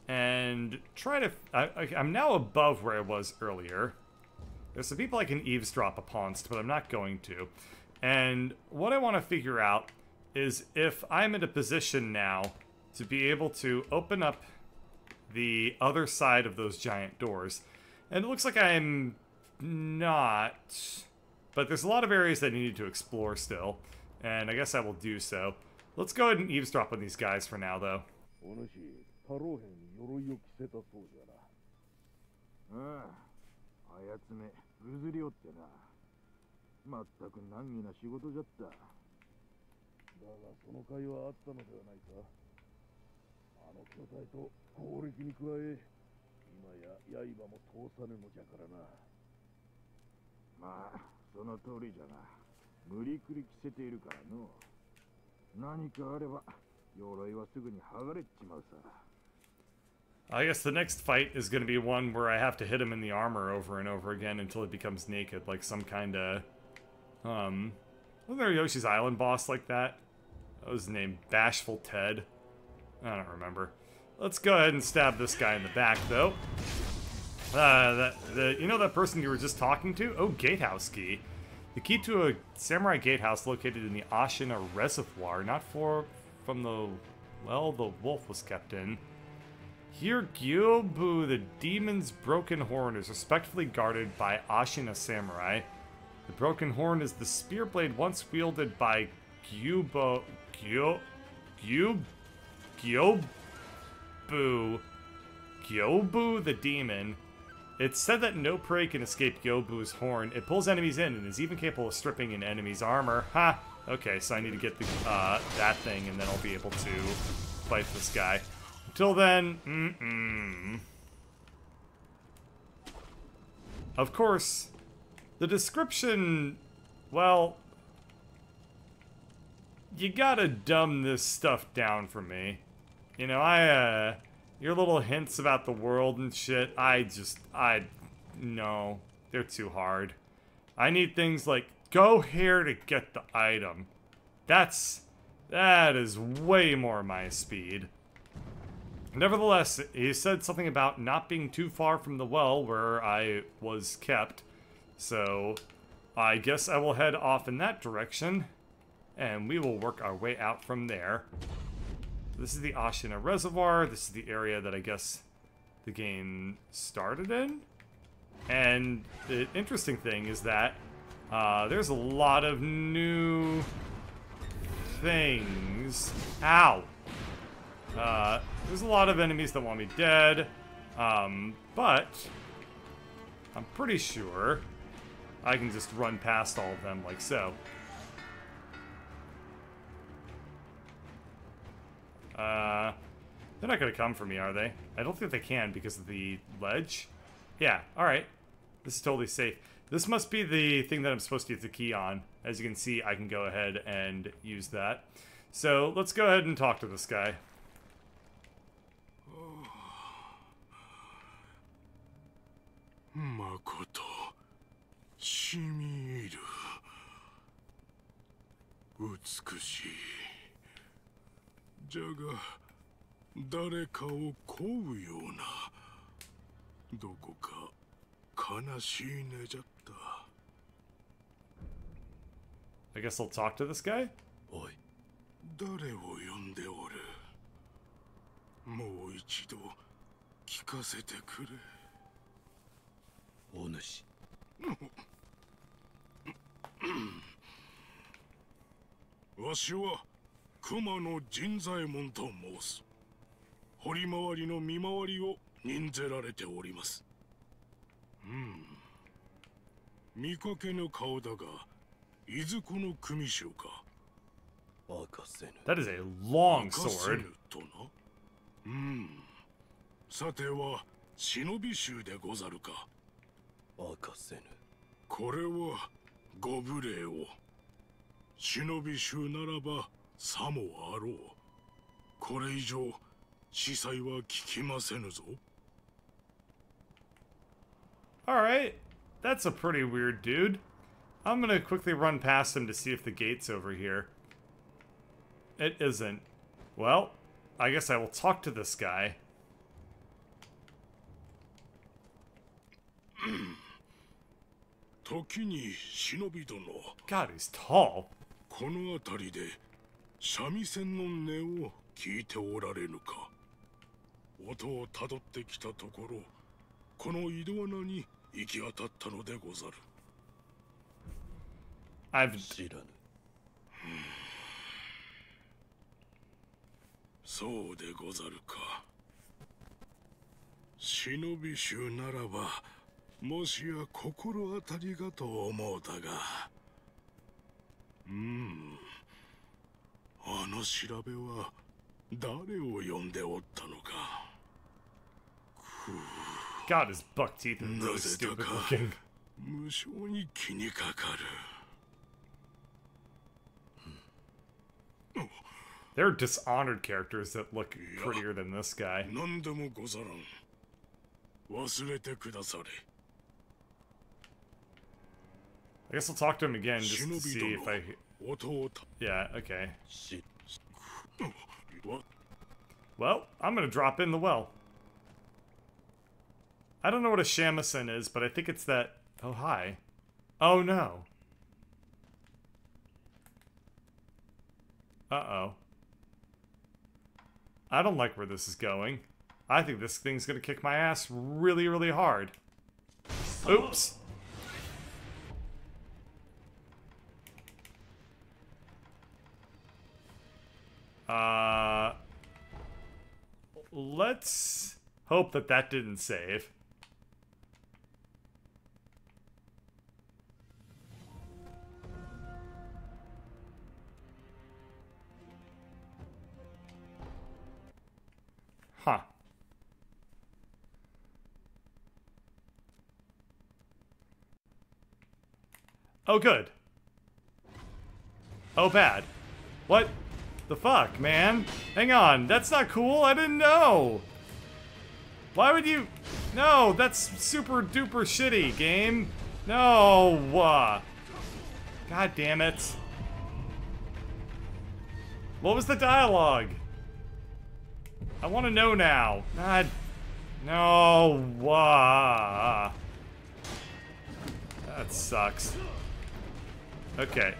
and try to... I'm now above where I was earlier. There's some people I can eavesdrop upon, but I'm not going to. And what I want to figure out is if I'm in a position now to be able to open up the other side of those giant doors. And it looks like I'm not, but there's a lot of areas that I need to explore still, and I guess I will do so. Let's go ahead and eavesdrop on these guys for now, though. I guess the next fight is going to be one where I have to hit him in the armor over and over again until it becomes naked, like some kind of, wasn't there a Yoshi's Island boss like that? That was named Bashful Ted. I don't remember. Let's go ahead and stab this guy in the back, though. You know that person you were just talking to? Oh, gatehouse key. The key to a samurai gatehouse located in the Ashina Reservoir, not far from the well the wolf was kept in. Here, Gyobu, the demon's broken horn, is respectfully guarded by Ashina samurai. The broken horn is the spear blade once wielded by Gyobu the demon. It's said that no prey can escape Gyobu's horn. It pulls enemies in and is even capable of stripping an enemy's armor. Ha! Okay, so I need to get the, that thing and then I'll be able to fight this guy. Until then, Of course, the description, well, you gotta dumb this stuff down for me. You know, your little hints about the world and shit, I No, they're too hard. I need things like, go here to get the item. That is way more my speed. Nevertheless, he said something about not being too far from the well where I was kept. So, I guess I will head off in that direction. And we will work our way out from there. This is the Ashina Reservoir. This is the area that I guess the game started in. And the interesting thing is that there's a lot of new things. Ow! There's a lot of enemies that want me dead. But I'm pretty sure I can just run past all of them like so. They're not gonna come for me, are they? I don't think they can because of the ledge. Yeah, alright. This is totally safe. This must be the thing that I'm supposed to use the key on. As you can see, I can go ahead and use that. So, let's go ahead and talk to this guy. Makoto, shimiru, utsukushii. じゃが、誰かを乞うような、どこか悲しいねじゃった。I guess I'll talk to this guy? おい、誰を呼んでおる。もう一度聞かせてくれ。お主。わしは熊の神左衛門と申す。堀回りの見回りを任ぜられております。見かけぬ顔だが、いずこの組衆か。明かせぬ。That is a long sword. とな。さては忍び衆でござるか。明かせぬ。これはご無礼を。忍び衆ならばさもあろう。これ以上司祭は聞きませぬぞ。Alright, that's a pretty weird dude. I'm gonna quickly run past him to see if the gate's over here. It isn't. Well, I guess I will talk to this guy. God, he's tall. この辺りで三味線の音を聞いておられぬか。音をたどってきたところ、この井戸穴に行き当たったのでござる。知らぬ。そうでござるか。忍び衆ならば、もしや心当たりがと思うたが。あの調べは誰を呼んでおったのか。God, his buck teeth are really stupid looking. 無性に気にかかる。There are dishonored characters that look prettier than this guy. 何でもござらん。忘れてくだされ。I guess I'll talk to him again just to see if I... Yeah, okay. Well, I'm gonna drop in the well. I don't know what a shamisen is, but I think it's that... Oh, hi. Oh, no. Uh-oh. I don't like where this is going. I think this thing's gonna kick my ass really, really hard. Oops. Let's hope that that didn't save. Huh. Oh, good. Oh, bad. What the fuck, man? Hang on. That's not cool. I didn't know. Why would you... No, that's super duper shitty, game. No. God damn it. What was the dialogue? I want to know now. God. No. That sucks. Okay.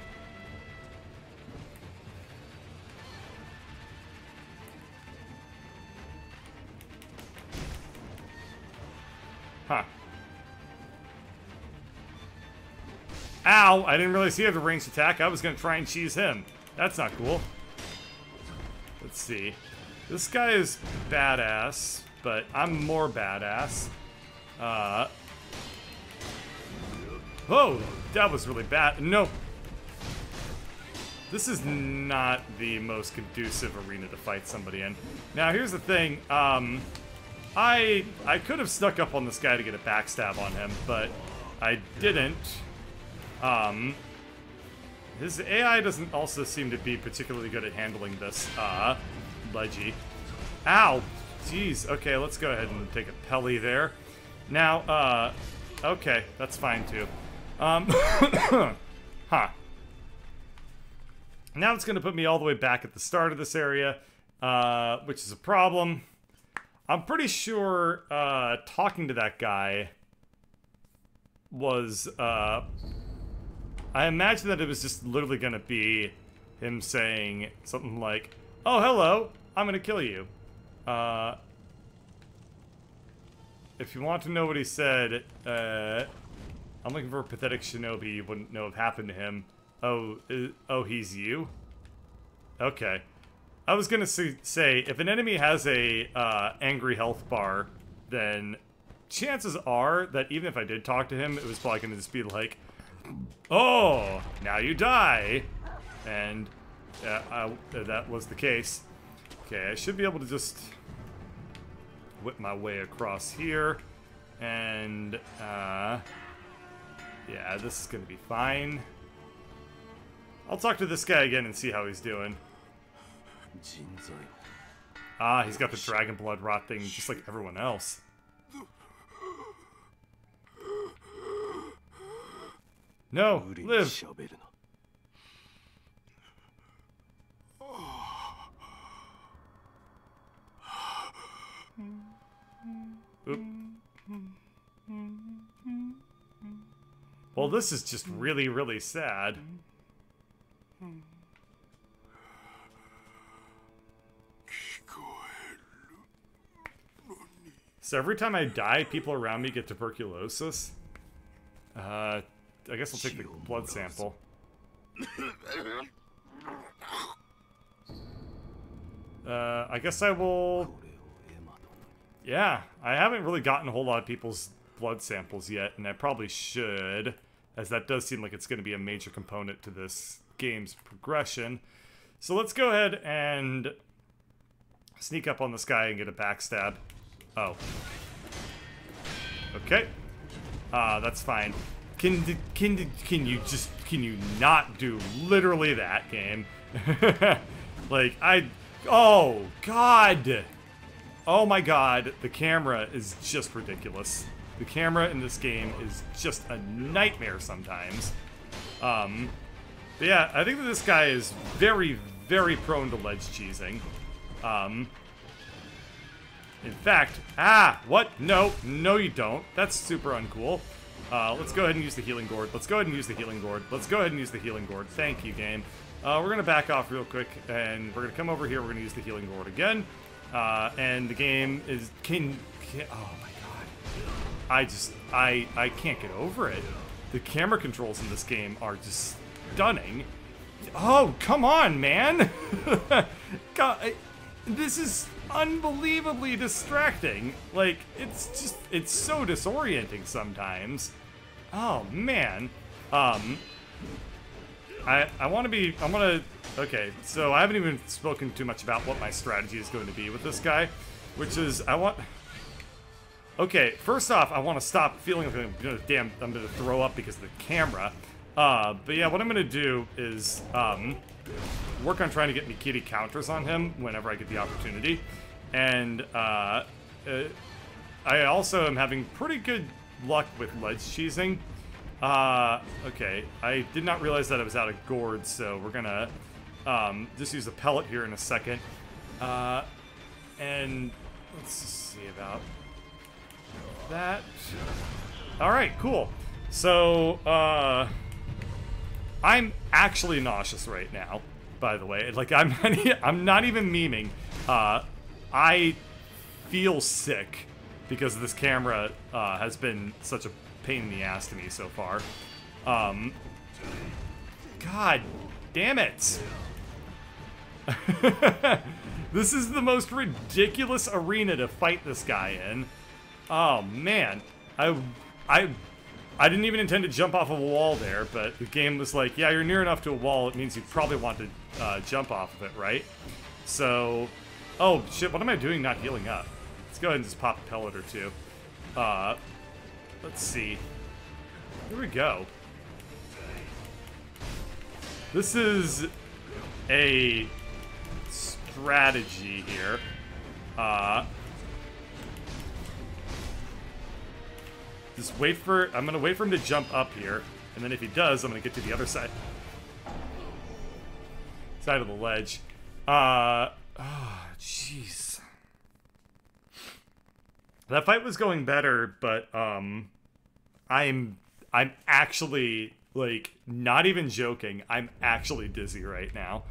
Huh. Ow! I didn't realize he had a ranged attack. I was gonna try and cheese him. That's not cool. Let's see. This guy is badass, but I'm more badass. Oh, that was really bad. No. This is not the most conducive arena to fight somebody in. Now, here's the thing. I could have snuck up on this guy to get a backstab on him, but I didn't. His AI doesn't also seem to be particularly good at handling this, ledgy. Ow! Jeez, okay, let's go ahead and take a pelly there. Now, okay, that's fine too. Huh. Now it's gonna put me all the way back at the start of this area, which is a problem. I'm pretty sure, talking to that guy was, I imagine that it was just literally gonna be him saying something like, "Oh, hello, I'm gonna kill you." If you want to know what he said, I'm looking for a pathetic shinobi you wouldn't know have happened to him. Oh, he's you? Okay. I was gonna say, if an enemy has a, angry health bar, then chances are that even if I did talk to him, it was probably gonna just be like, "Oh, now you die!" And, that was the case. Okay, I should be able to just whip my way across here, and, yeah, this is gonna be fine. I'll talk to this guy again and see how he's doing. Ah, he's got the dragon blood rot thing just like everyone else. No, live! Oop. Well, this is just really, really sad. So every time I die, people around me get tuberculosis. I guess I'll take the blood sample. I guess I will... Yeah, I haven't really gotten a whole lot of people's blood samples yet, and I probably should, as that does seem like it's going to be a major component to this game's progression. So let's go ahead and sneak up on this guy and get a backstab. Oh. Okay. That's fine. Can you not do literally that, game? Like, oh, God! Oh my God, the camera is just ridiculous. The camera in this game is just a nightmare sometimes. But yeah, I think that this guy is very, very prone to ledge cheesing. In fact, what? No, you don't. That's super uncool. Let's go ahead and use the healing gourd. Let's go ahead and use the healing gourd. Let's go ahead and use the healing gourd. Thank you, game. We're gonna back off real quick, and we're gonna come over here. We're gonna use the healing gourd again. And the game is, oh my God. I can't get over it. The camera controls in this game are just stunning. Oh, come on, man. God, this is unbelievably distracting. Like, it's so disorienting sometimes. Oh, man. Okay, so I haven't even spoken too much about what my strategy is going to be with this guy, which is, okay, first off, I want to stop feeling like I'm gonna throw up because of the camera. But yeah, what I'm gonna do is, work on trying to get Mikiri counters on him whenever I get the opportunity. And, I also am having pretty good luck with ledge cheesing. Okay, I did not realize that I was out of gourds, so we're gonna just use a pellet here in a second. And let's just see about that. Alright, cool. So, I'm actually nauseous right now, by the way. Like, I'm not even memeing. I feel sick because this camera has been such a pain in the ass to me so far. God damn it. This is the most ridiculous arena to fight this guy in. Oh man, I didn't even intend to jump off of a wall there, but the game was like, yeah, you're near enough to a wall, it means you probably want to jump off of it, right? So, oh shit, what am I doing not healing up? Let's go ahead and just pop a pellet or two. Let's see. Here we go. This is a strategy here. Just wait for... I'm gonna wait for him to jump up here, and then if he does, I'm gonna get to the other side of the ledge. Oh, jeez. That fight was going better, but I'm actually, like, not even joking. I'm actually dizzy right now.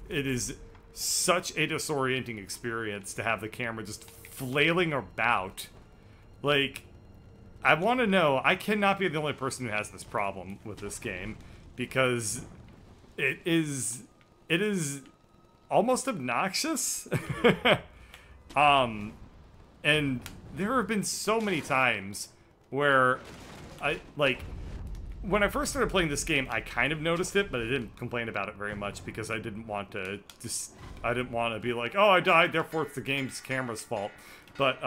It is such a disorienting experience to have the camera just flailing about. Like, I want to know, I cannot be the only person who has this problem with this game, because it is almost obnoxious. And there have been so many times where when I first started playing this game, I kind of noticed it, but I didn't complain about it very much because I didn't want to be like, oh, I died, therefore it's the game's camera's fault. But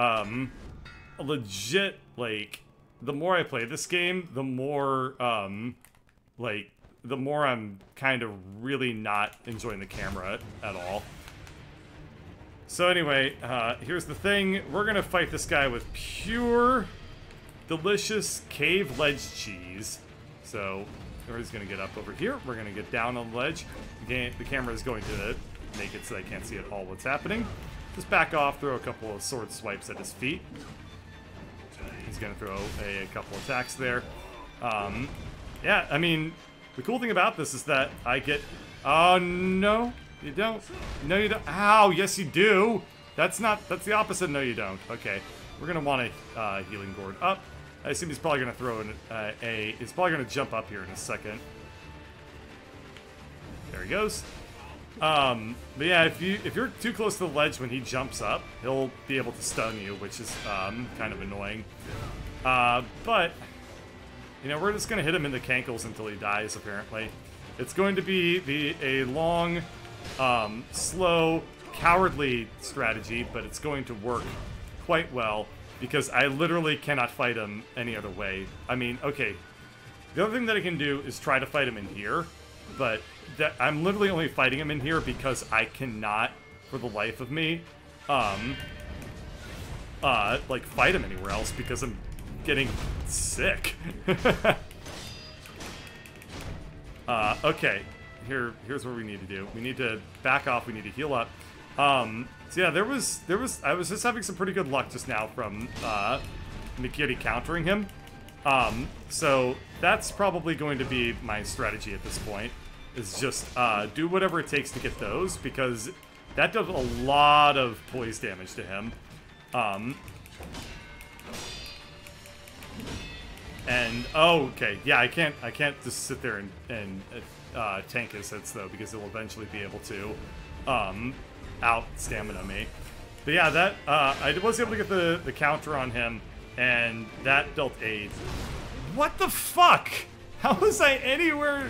legit, like, the more I play this game, the more the more I'm kind of really not enjoying the camera at all. So anyway, here's the thing. We're gonna fight this guy with pure, delicious cave ledge cheese. So we're just gonna get up over here. We're gonna get down on the ledge. The camera is going to make it so I can't see at all what's happening. Just back off, throw a couple of sword swipes at his feet. He's gonna throw a couple attacks there. Yeah, I mean, the cool thing about this is that I get... Oh, no, you don't. No, you don't. Ow, yes, you do. That's the opposite. No, you don't. Okay, we're gonna want a healing gourd up. I assume he's probably gonna throw he's probably gonna jump up here in a second. There he goes. But yeah, if you're too close to the ledge when he jumps up, he'll be able to stun you, which is kind of annoying. But you know, we're just gonna hit him in the cankles until he dies. Apparently, it's going to be a long, slow, cowardly strategy, but it's going to work quite well because I literally cannot fight him any other way. I mean, okay, the other thing that I can do is try to fight him in here, but I'm literally only fighting him in here because I cannot, for the life of me, like, fight him anywhere else because I'm getting sick. Okay, here's what we need to do. We need to back off. We need to heal up. So yeah, I was just having some pretty good luck just now from Mikiri countering him. So that's probably going to be my strategy at this point. Is just do whatever it takes to get those, because that does a lot of poise damage to him. And oh, okay, yeah, I can't just sit there and tank his hits though, because it will eventually be able to out stamina me. But yeah, that I was able to get the counter on him, and that dealt a... What the fuck? How was I anywhere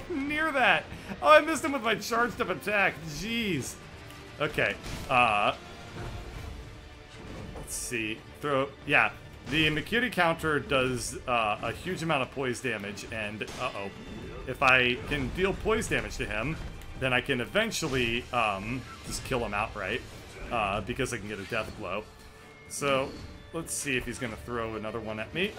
near that? Oh, I missed him with my charged up attack. Jeez. Okay. Let's see. Yeah. The Mikiri counter does a huge amount of poise damage, and if I can deal poise damage to him, then I can eventually just kill him outright, because I can get a death blow. So let's see if he's gonna throw another one at me.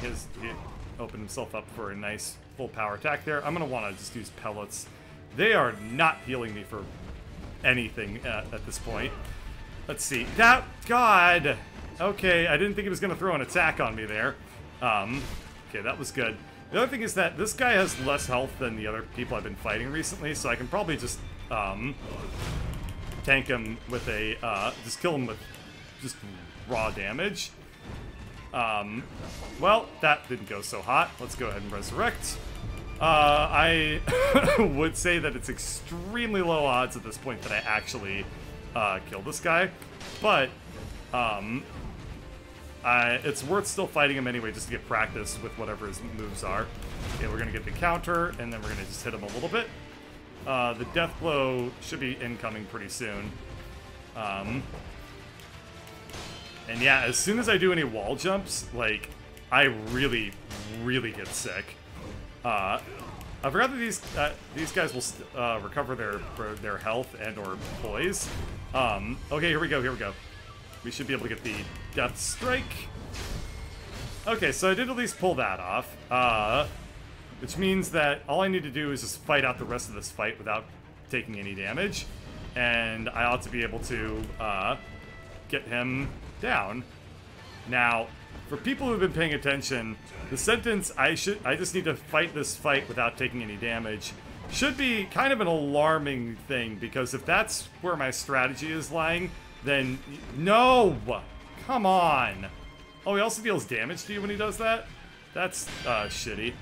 He opened himself up for a nice full power attack there. I'm gonna want to just use pellets. They are not healing me for anything at this point. Let's see. That, God! Okay, I didn't think he was gonna throw an attack on me there. Okay, that was good. The other thing is that this guy has less health than the other people I've been fighting recently, so I can probably just, tank him with a, just kill him with just raw damage. Well, that didn't go so hot. Let's go ahead and resurrect. I would say that it's extremely low odds at this point that I actually, kill this guy, but, it's worth still fighting him anyway, just to get practice with whatever his moves are. Okay, we're gonna get the counter, and then we're gonna just hit him a little bit. The death blow should be incoming pretty soon. And yeah, as soon as I do any wall jumps, like, I really, really get sick. I forgot that these guys will recover their health and or poise. Okay, here we go, here we go. We should be able to get the Death Strike. Okay, so I did at least pull that off. Which means that all I need to do is just fight out the rest of this fight without taking any damage. And I ought to be able to get him down. Now, for people who've been paying attention, the sentence, I just need to fight this fight without taking any damage, should be kind of an alarming thing, because if that's where my strategy is lying, then no! Come on! Oh, he also deals damage to you when he does that? That's, shitty.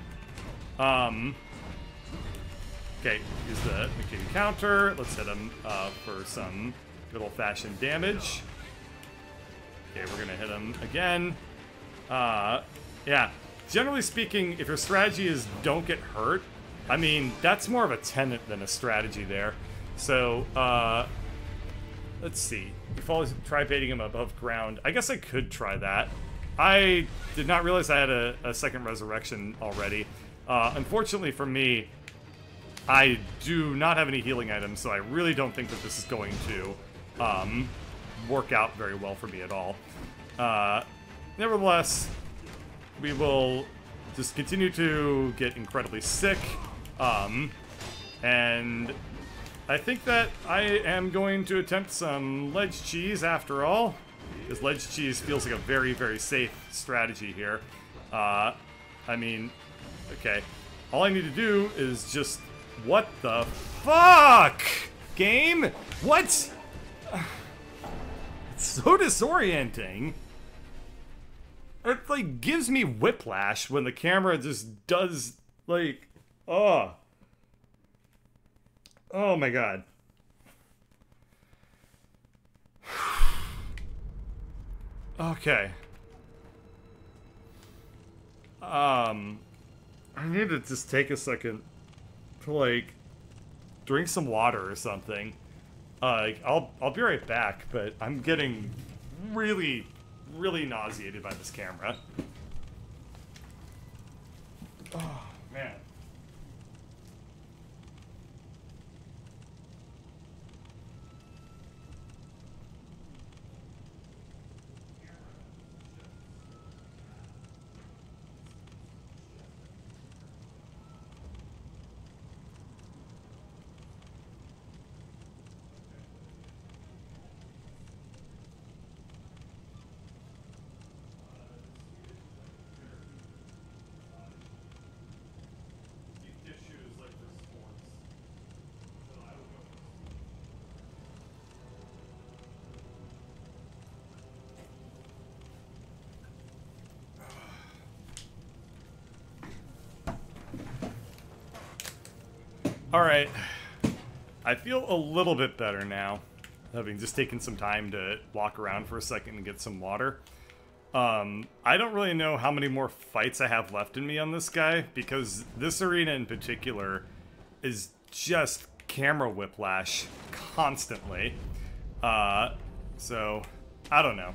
Okay, use the Nikita counter. Let's hit him, for some good old-fashioned damage. Okay, we're gonna hit him again. Yeah. Generally speaking, if your strategy is don't get hurt, I mean, that's more of a tenet than a strategy there. So, let's see. If I try baiting him above ground, I guess I could try that. I did not realize I had a second resurrection already. Unfortunately for me, I do not have any healing items, so I really don't think that this is going to work out very well for me at all. Nevertheless, we will just continue to get incredibly sick, and I think that I am going to attempt some ledge cheese after all, because ledge cheese feels like a very, very safe strategy here. I mean, okay, all I need to do is just, what the fuck, game? What? It's so disorienting. It, like, gives me whiplash when the camera just does, like, oh. Oh my god. Okay. I need to just take a second to, like, drink some water or something. I'll be right back, but I'm getting really, really nauseated by this camera. Oh, man. Alright, I feel a little bit better now, having just taken some time to walk around for a second and get some water. I don't really know how many more fights I have left in me on this guy, because this arena in particular is just camera whiplash constantly. So, I don't know.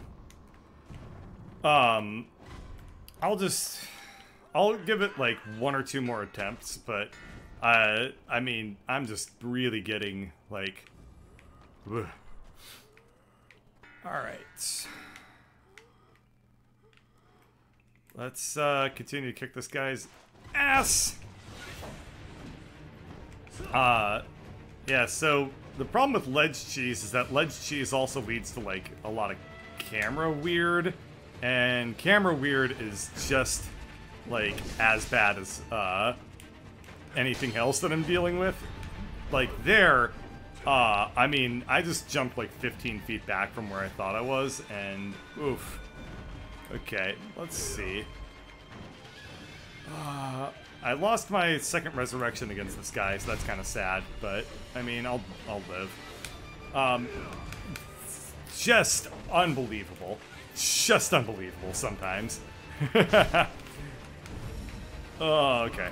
I'll give it like 1 or 2 more attempts, but I mean, I'm just really getting, like, ugh. Alright. Let's continue to kick this guy's ass. Yeah, so the problem with ledge cheese is that ledge cheese also leads to like a lot of camera weird, and camera weird is just like as bad as anything else that I'm dealing with. Like there, I mean, I just jumped like 15 feet back from where I thought I was, and oof. Okay, let's see. I lost my second resurrection against this guy, so that's kind of sad. But I mean, I'll live. Just unbelievable. Just unbelievable sometimes. Oh, okay.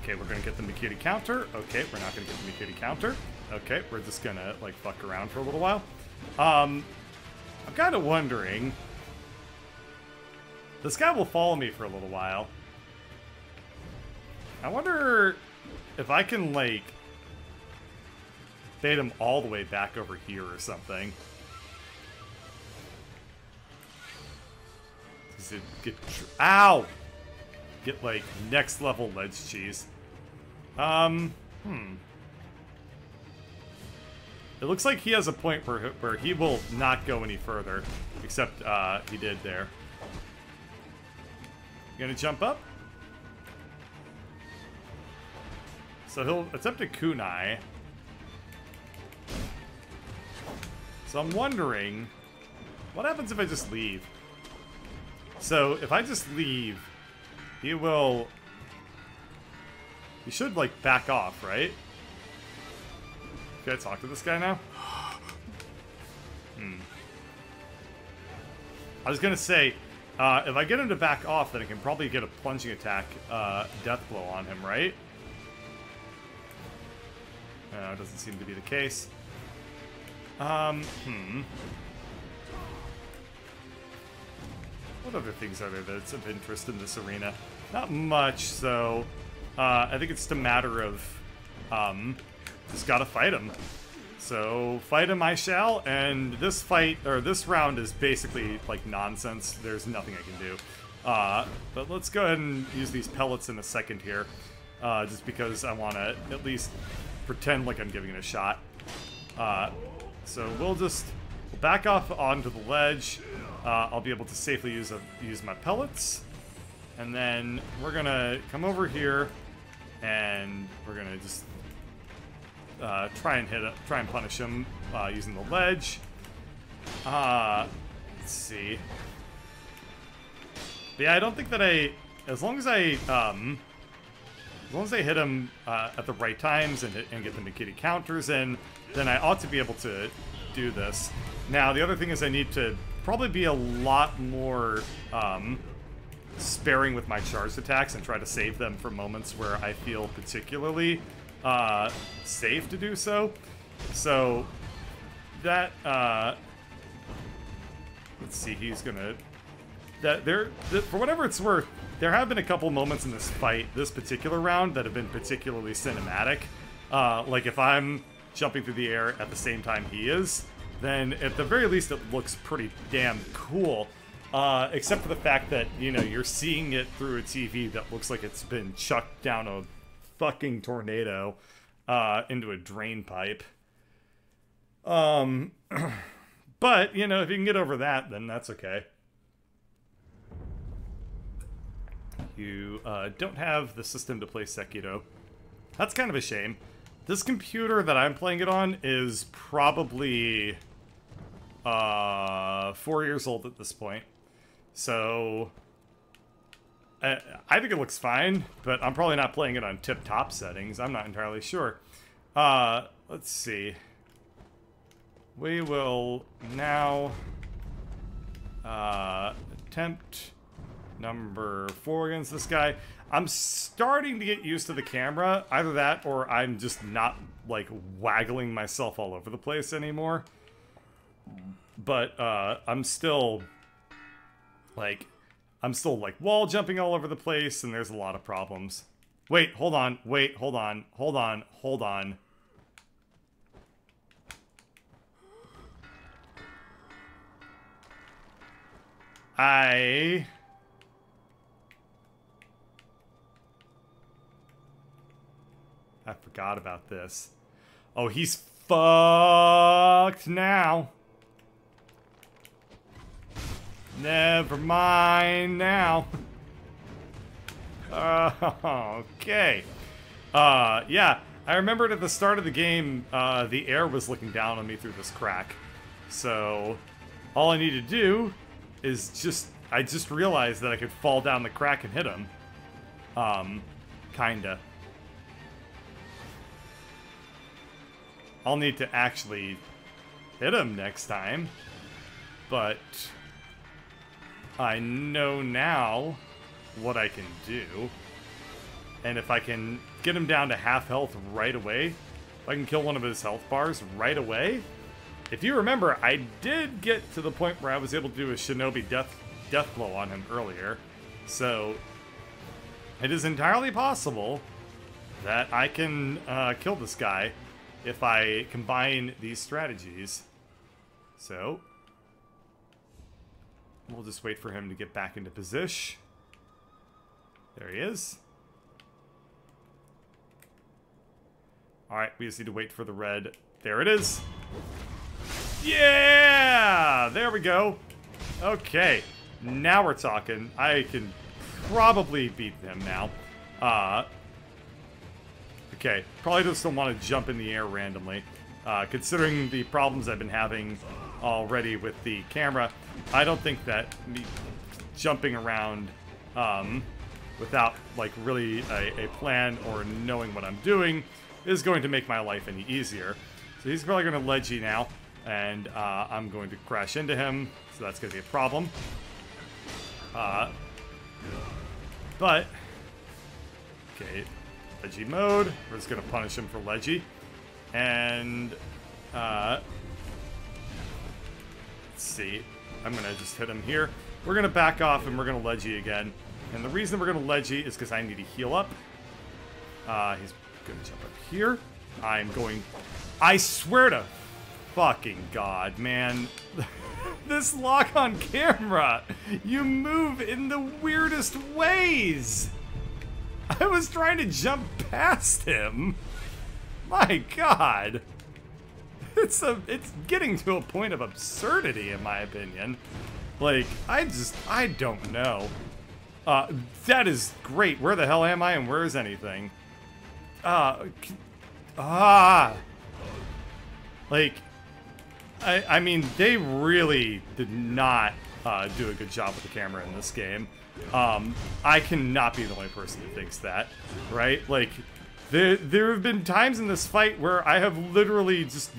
Okay, we're gonna get the Mikiri counter. Okay, we're not gonna get the Mikiri counter. Okay, we're just gonna, like, fuck around for a little while. I'm kind of wondering... This guy will follow me for a little while. I wonder if I can, like, bait him all the way back over here or something. Does it get... Ow! Get, like, next level ledge cheese. It looks like he has a point where he will not go any further, except he did there. You gonna jump up? So he'll attempt a kunai. So I'm wondering, what happens if I just leave? So if I just leave, he will... He should, like, back off, right? Can I talk to this guy now? I was gonna say, if I get him to back off, then I can probably get a plunging attack, death blow on him, right? No, it doesn't seem to be the case. What other things are there that's of interest in this arena? Not much, so... I think it's just a matter of, just gotta fight him. So, fight him I shall, and this fight, or this round is basically, like, nonsense. There's nothing I can do. But let's go ahead and use these pellets in a second here, just because I want to at least pretend like I'm giving it a shot. So we'll back off onto the ledge. I'll be able to safely use my pellets. And then we're gonna come over here, and we're gonna just try and punish him using the ledge. Let's see. But yeah, I don't think that as long as I hit him at the right times and get the Mikiri counters in, then I ought to be able to do this. Now, the other thing is I need to probably be a lot more sparing with my charged attacks and try to save them for moments where I feel particularly safe to do so. So that let's see, he's gonna for whatever it's worth, there have been a couple moments in this fight, this particular round, that have been particularly cinematic. Like if I'm jumping through the air at the same time he is, then at the very least it looks pretty damn cool. Except for the fact that, you know, you're seeing it through a TV that looks like it's been chucked down a fucking tornado into a drain pipe. But, you know, if you can get over that, then that's okay. You don't have the system to play Sekiro. That's kind of a shame. This computer that I'm playing it on is probably 4 years old at this point. So I think it looks fine, but I'm probably not playing it on tip-top settings. I'm not entirely sure. Let's see. We will now attempt number 4 against this guy. I'm starting to get used to the camera. Either that or I'm just not, like, waggling myself all over the place anymore. But I'm still, like, wall jumping all over the place, and there's a lot of problems. Wait, hold on. Wait, hold on. Hold on. Hold on. I forgot about this. Oh, he's fucked now. Never mind now. Okay. Yeah, I remembered at the start of the game, the air was looking down on me through this crack. So, all I need to do is I just realized that I could fall down the crack and hit him. Kinda. I'll need to actually hit him next time. But I know now what I can do. And if I can get him down to half health right away, if I can kill one of his health bars right away. If you remember, I did get to the point where I was able to do a Shinobi death blow on him earlier. So it is entirely possible that I can kill this guy if I combine these strategies. So we'll just wait for him to get back into position. There he is. Alright, we just need to wait for the red. There it is. Yeah! There we go. Okay. Now we're talking. I can probably beat him now. Okay. Probably just don't want to jump in the air randomly. Considering the problems I've been having already with the camera, I don't think that me jumping around without like really a plan or knowing what I'm doing is going to make my life any easier. So he's probably going to ledgy now, and I'm going to crash into him, so that's going to be a problem. But okay, ledgy mode. We're just going to punish him for ledgy, and let's see. I'm going to just hit him here. We're going to back off, and we're going to ledgy again. And the reason we're going to ledgy is because I need to heal up. He's going to jump up here. I swear to fucking God, man. This lock on camera. You move in the weirdest ways. I was trying to jump past him. My God. It's getting to a point of absurdity, in my opinion. Like, I don't know. That is great. Where the hell am I and where is anything? Like, I mean, they really did not do a good job with the camera in this game. I cannot be the only person who thinks that, right? Like, there have been times in this fight where I have literally just,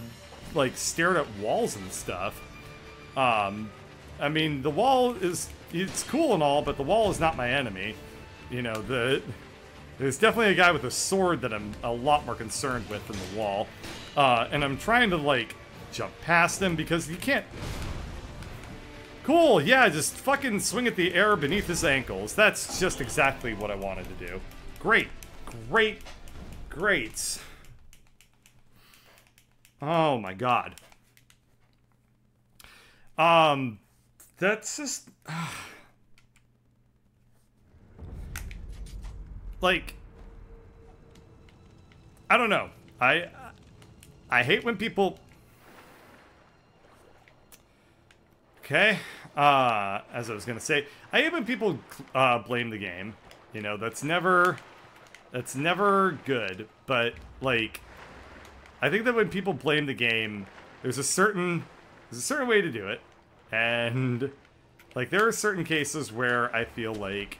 like, stared at walls and stuff. I mean, the wall it's cool and all, but the wall is not my enemy. You know, there's definitely a guy with a sword that I'm a lot more concerned with than the wall. And I'm trying to, like, jump past him because you can't... Cool, yeah, just fucking swing at the air beneath his ankles. That's just exactly what I wanted to do. Great. Great. Great. Oh my God. That's just... like... I don't know. I hate when people... Okay. As I was gonna say, I hate when people blame the game. You know, that's never good. But, like, I think that when people blame the game, there's a certain way to do it. And, like, there are certain cases where I feel like,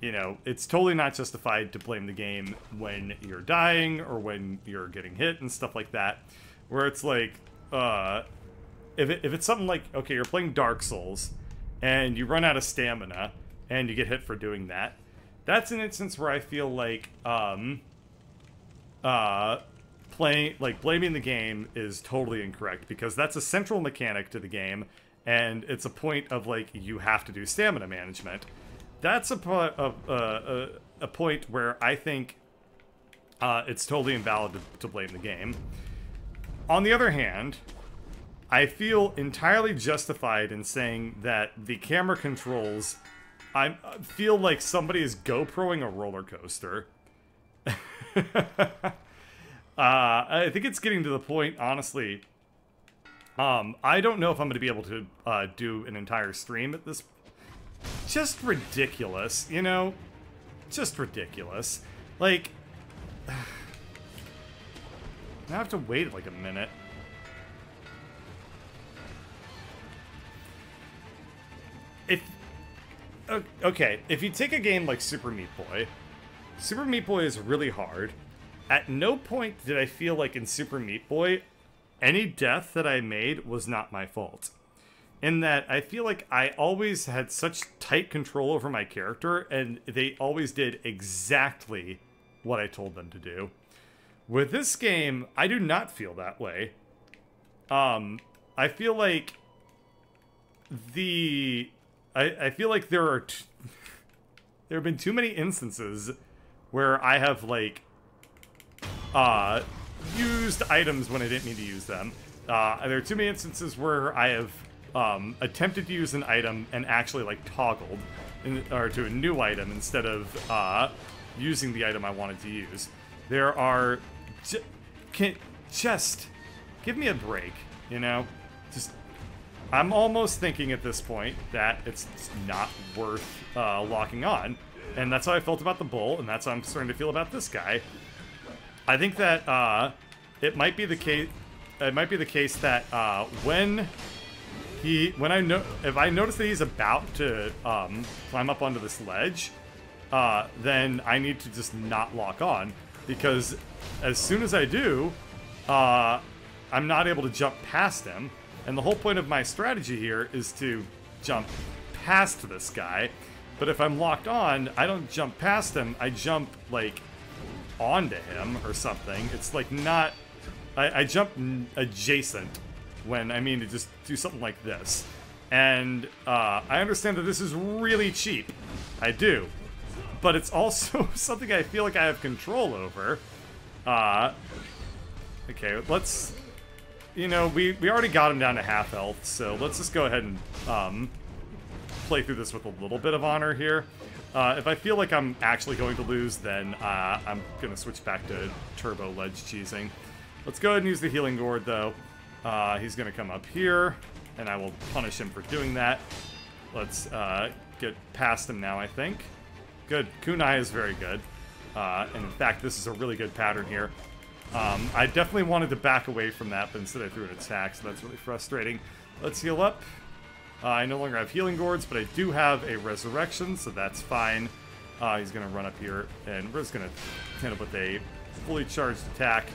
you know, it's totally not justified to blame the game when you're dying or when you're getting hit and stuff like that. Where it's like, if it's something like, okay, you're playing Dark Souls and you run out of stamina and you get hit for doing that, that's an instance where I feel like blaming the game is totally incorrect, because that's a central mechanic to the game, and it's a point of, like, you have to do stamina management. That's a a point where I think it's totally invalid to blame the game. On the other hand, I feel entirely justified in saying that the camera controls, I feel like somebody is GoProing a roller coaster. I think it's getting to the point, honestly. I don't know if I'm going to be able to do an entire stream at this. Just ridiculous, you know? Just ridiculous. Like, I have to wait like a minute. Okay, if you take a game like Super Meat Boy, Super Meat Boy is really hard. At no point did I feel like in Super Meat Boy, any death that I made was not my fault. In that, I feel like I always had such tight control over my character, and they always did exactly what I told them to do. With this game, I do not feel that way. I feel like I feel like there have been too many instances where I have, like, used items when I didn't need to use them. There are too many instances where I have attempted to use an item and actually, like, toggled to a new item instead of using the item I wanted to use. There are... Just give me a break, you know? Just... I'm almost thinking at this point that it's not worth locking on. And that's how I felt about the bull, and that's how I'm starting to feel about this guy. I think that it might be the case. It might be the case that if I notice that he's about to climb up onto this ledge, then I need to just not lock on, because as soon as I do, I'm not able to jump past him. And the whole point of my strategy here is to jump past this guy. But if I'm locked on, I don't jump past him. I jump, like, onto him or something. It's like not... I jump adjacent when I mean to just do something like this. And I understand that this is really cheap. I do. But it's also something I feel like I have control over. Okay, let's... You know, we already got him down to half health, so let's just go ahead and play through this with a little bit of honor here. If I feel like I'm actually going to lose, then I'm going to switch back to turbo ledge cheesing. Let's go ahead and use the healing gourd, though. He's going to come up here, and I will punish him for doing that. Let's get past him now, I think. Good. Kunai is very good. And in fact, this is a really good pattern here. I definitely wanted to back away from that, but instead I threw an attack, so that's really frustrating. Let's heal up. I no longer have healing gourds, but I do have a resurrection, so that's fine. He's going to run up here, and we're just going to hit him with a fully charged attack.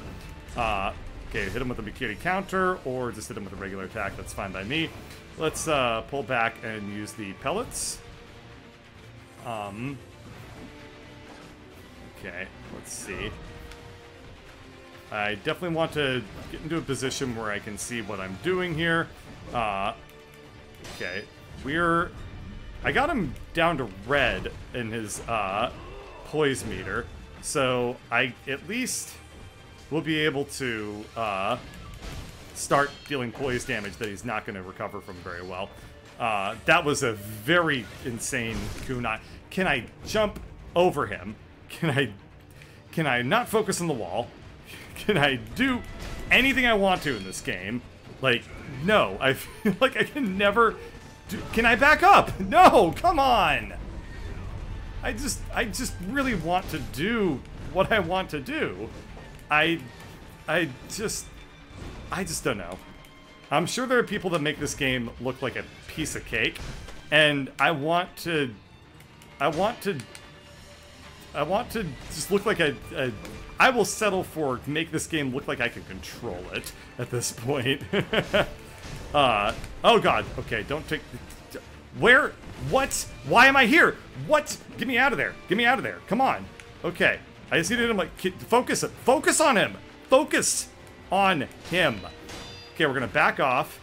Okay, hit him with a Mikiri counter, or just hit him with a regular attack. That's fine by me. Let's pull back and use the pellets. Okay, let's see. I definitely want to get into a position where I can see what I'm doing here. Okay, I got him down to red in his poise meter, so I at least will be able to start dealing poise damage that he's not going to recover from very well. That was a very insane kunai. Can I jump over him? Can I not focus on the wall? Can I do anything I want to in this game? Like, no. I feel like I can never do... Can I back up? No, come on! I just really want to do what I want to do. I just don't know. I'm sure there are people that make this game look like a piece of cake, and I want to just look like I will settle for make this game look like I can control it at this point. Oh god, okay, don't take... Where? What? Why am I here? What? Get me out of there. Get me out of there. Come on. Okay. I just needed him, like, focus on him. Focus on him. Okay, we're gonna back off.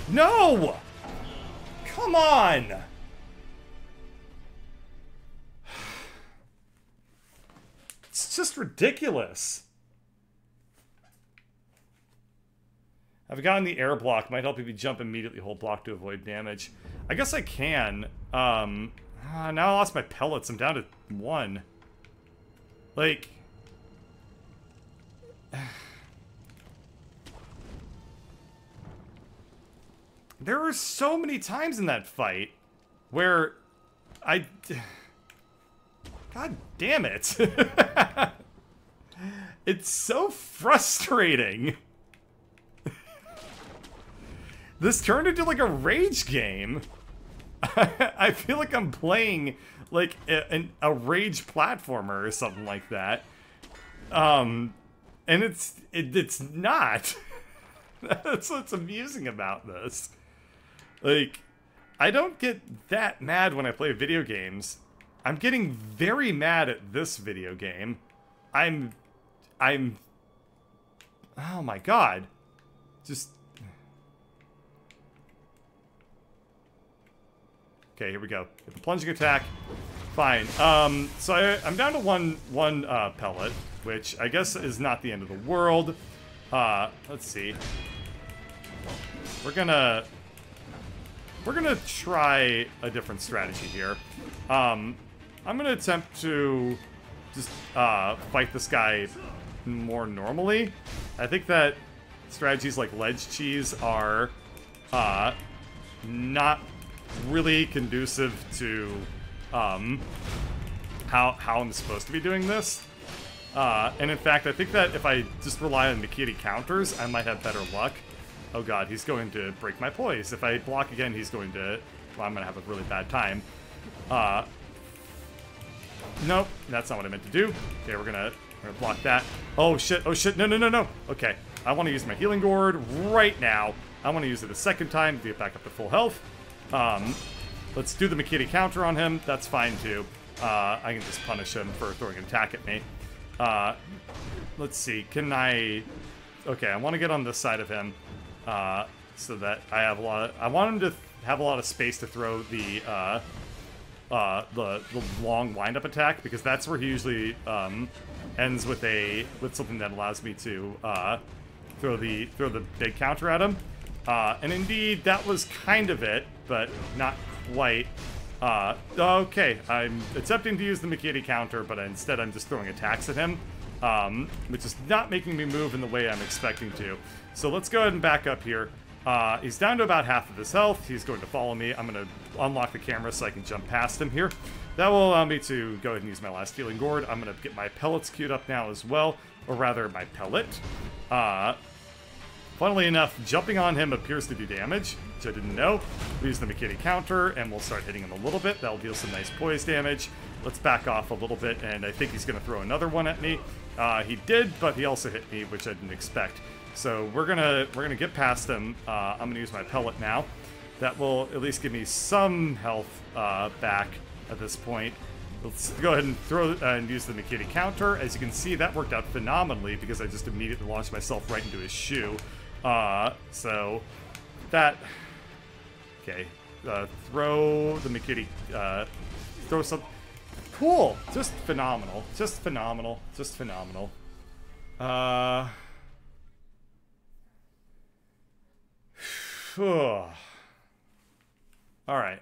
No! Come on! It's just ridiculous. I've gotten the air block. Might help if you jump immediately, hold block to avoid damage. I guess I can. Now I lost my pellets. I'm down to 1. Like... There were so many times in that fight where I... God damn it. It's so frustrating. This turned into like a rage game. I feel like I'm playing like a rage platformer or something like that. And it's not. That's what's amusing about this. Like, I don't get that mad when I play video games. I'm getting very mad at this video game. I'm... Oh my god. Just... Okay, here we go. Get the plunging attack. Fine. So I'm down to one pellet, which I guess is not the end of the world. Let's see. We're gonna try a different strategy here. I'm gonna attempt to just fight this guy more normally. I think that strategies like ledge cheese are not really conducive to how I'm supposed to be doing this. And in fact, I think that if I just rely on Mikiri counters, I might have better luck. Oh god, he's going to break my poise. If I block again, he's going to... Well, I'm going to have a really bad time. Nope, that's not what I meant to do. Okay, we're gonna block that. Oh shit, no. Okay, I want to use my healing gourd right now. I want to use it a second time to get back up to full health. Let's do the Mikiri counter on him. That's fine too. I can just punish him for throwing an attack at me. Let's see, can I... Okay, I want to get on this side of him, so that I have a lot of... I want him to have a lot of space to throw the long wind-up attack, because that's where he usually, ends with something that allows me to, throw the big counter at him. And indeed, that was kind of it, but not quite. Okay, I'm attempting to use the Mikiri counter, but instead I'm just throwing attacks at him, which is not making me move in the way I'm expecting to. So let's go ahead and back up here. He's down to about half of his health. He's going to follow me. I'm going to unlock the camera so I can jump past him here. That will allow me to go ahead and use my last healing gourd. I'm going to get my pellets queued up now as well, or rather my pellet. Funnily enough, jumping on him appears to do damage, which I didn't know. We use the Mikiri counter, and we'll start hitting him a little bit. That'll deal some nice poise damage. Let's back off a little bit, and I think he's going to throw another one at me. He did, but he also hit me, which I didn't expect. So we're gonna get past him. I'm gonna use my pellet now. That will at least give me some health back at this point. Let's go ahead and throw and use the Mikiri counter. As you can see, that worked out phenomenally because I just immediately launched myself right into his shoe. So that... Okay. Throw the Mikiri... throw some... Cool! Just phenomenal. Just phenomenal. Just phenomenal. Alright.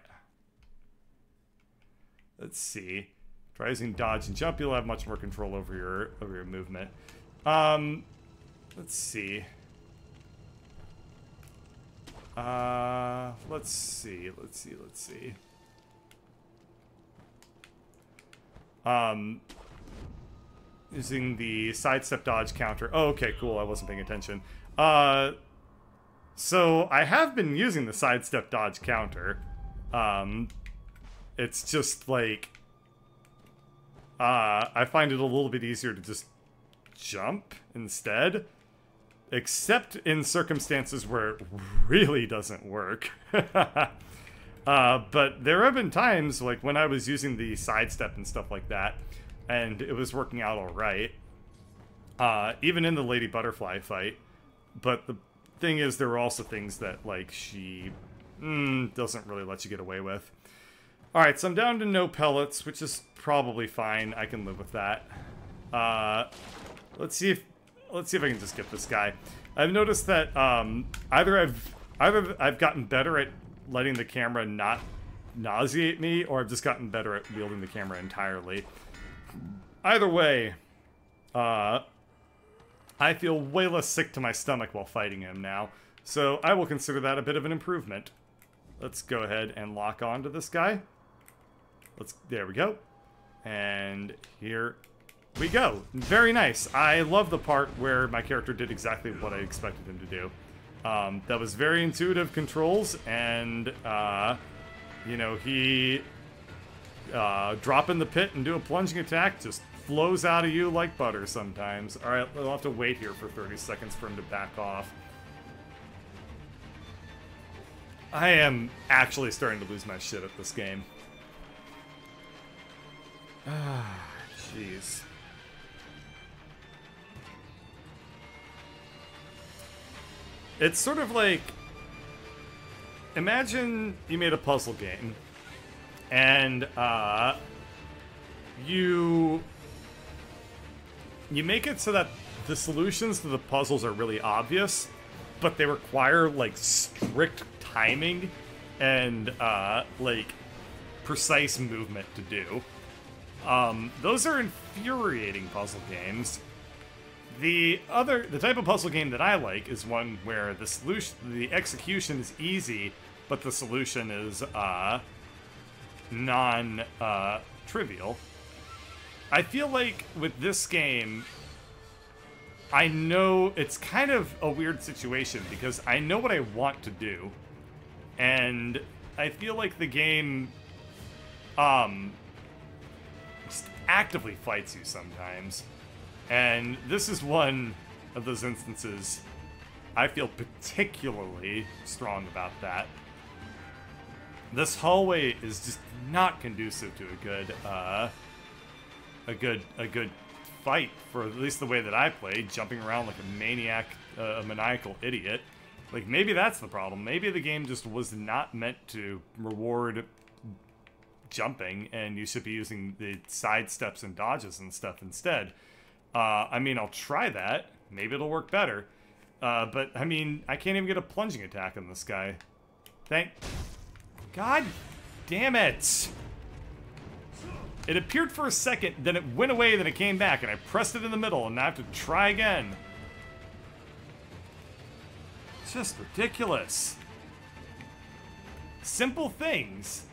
Let's see. Try using dodge and jump, you'll have much more control over your movement. Let's see. Let's see. Using the sidestep dodge counter. Oh, okay, cool. I wasn't paying attention. So I have been using the sidestep dodge counter. It's just like I find it a little bit easier to just jump instead, except in circumstances where it really doesn't work. But there have been times like when I was using the sidestep and stuff like that, and it was working out all right. Even in the Lady Butterfly fight, but the thing is, there were also things that, like, she doesn't really let you get away with. Alright, so I'm down to no pellets, which is probably fine. I can live with that. Let's see if I can just get this guy. I've noticed that either I've gotten better at letting the camera not nauseate me, or I've just gotten better at wielding the camera entirely. Either way, I feel way less sick to my stomach while fighting him now, so I will consider that a bit of an improvement. Let's go ahead and lock on to this guy. There we go. And here we go. Very nice. I love the part where my character did exactly what I expected him to do. That was very intuitive controls, and, you know, he, drop in the pit and do a plunging attack just flows out of you like butter sometimes. Alright, we'll have to wait here for 30 seconds for him to back off. I am actually starting to lose my shit at this game. Ah, jeez. It's sort of like, imagine you made a puzzle game, and you make it so that the solutions to the puzzles are really obvious, but they require like strict timing and like precise movement to do. Those are infuriating puzzle games. The type of puzzle game that I like is one where the execution is easy, but the solution is non-trivial. I feel like with this game, I know it's kind of a weird situation because I know what I want to do, and I feel like the game just actively fights you sometimes. And this is one of those instances I feel particularly strong about that. This hallway is just not conducive to a good fight, for at least the way that I play, jumping around like a maniac, a maniacal idiot. Like, maybe that's the problem. Maybe the game just was not meant to reward jumping, and you should be using the side steps and dodges and stuff instead. I mean, I'll try that. Maybe it'll work better. But, I mean, I can't even get a plunging attack on this guy. God damn it! It appeared for a second, then it went away, then it came back, and I pressed it in the middle, and now I have to try again. It's just ridiculous. Simple things.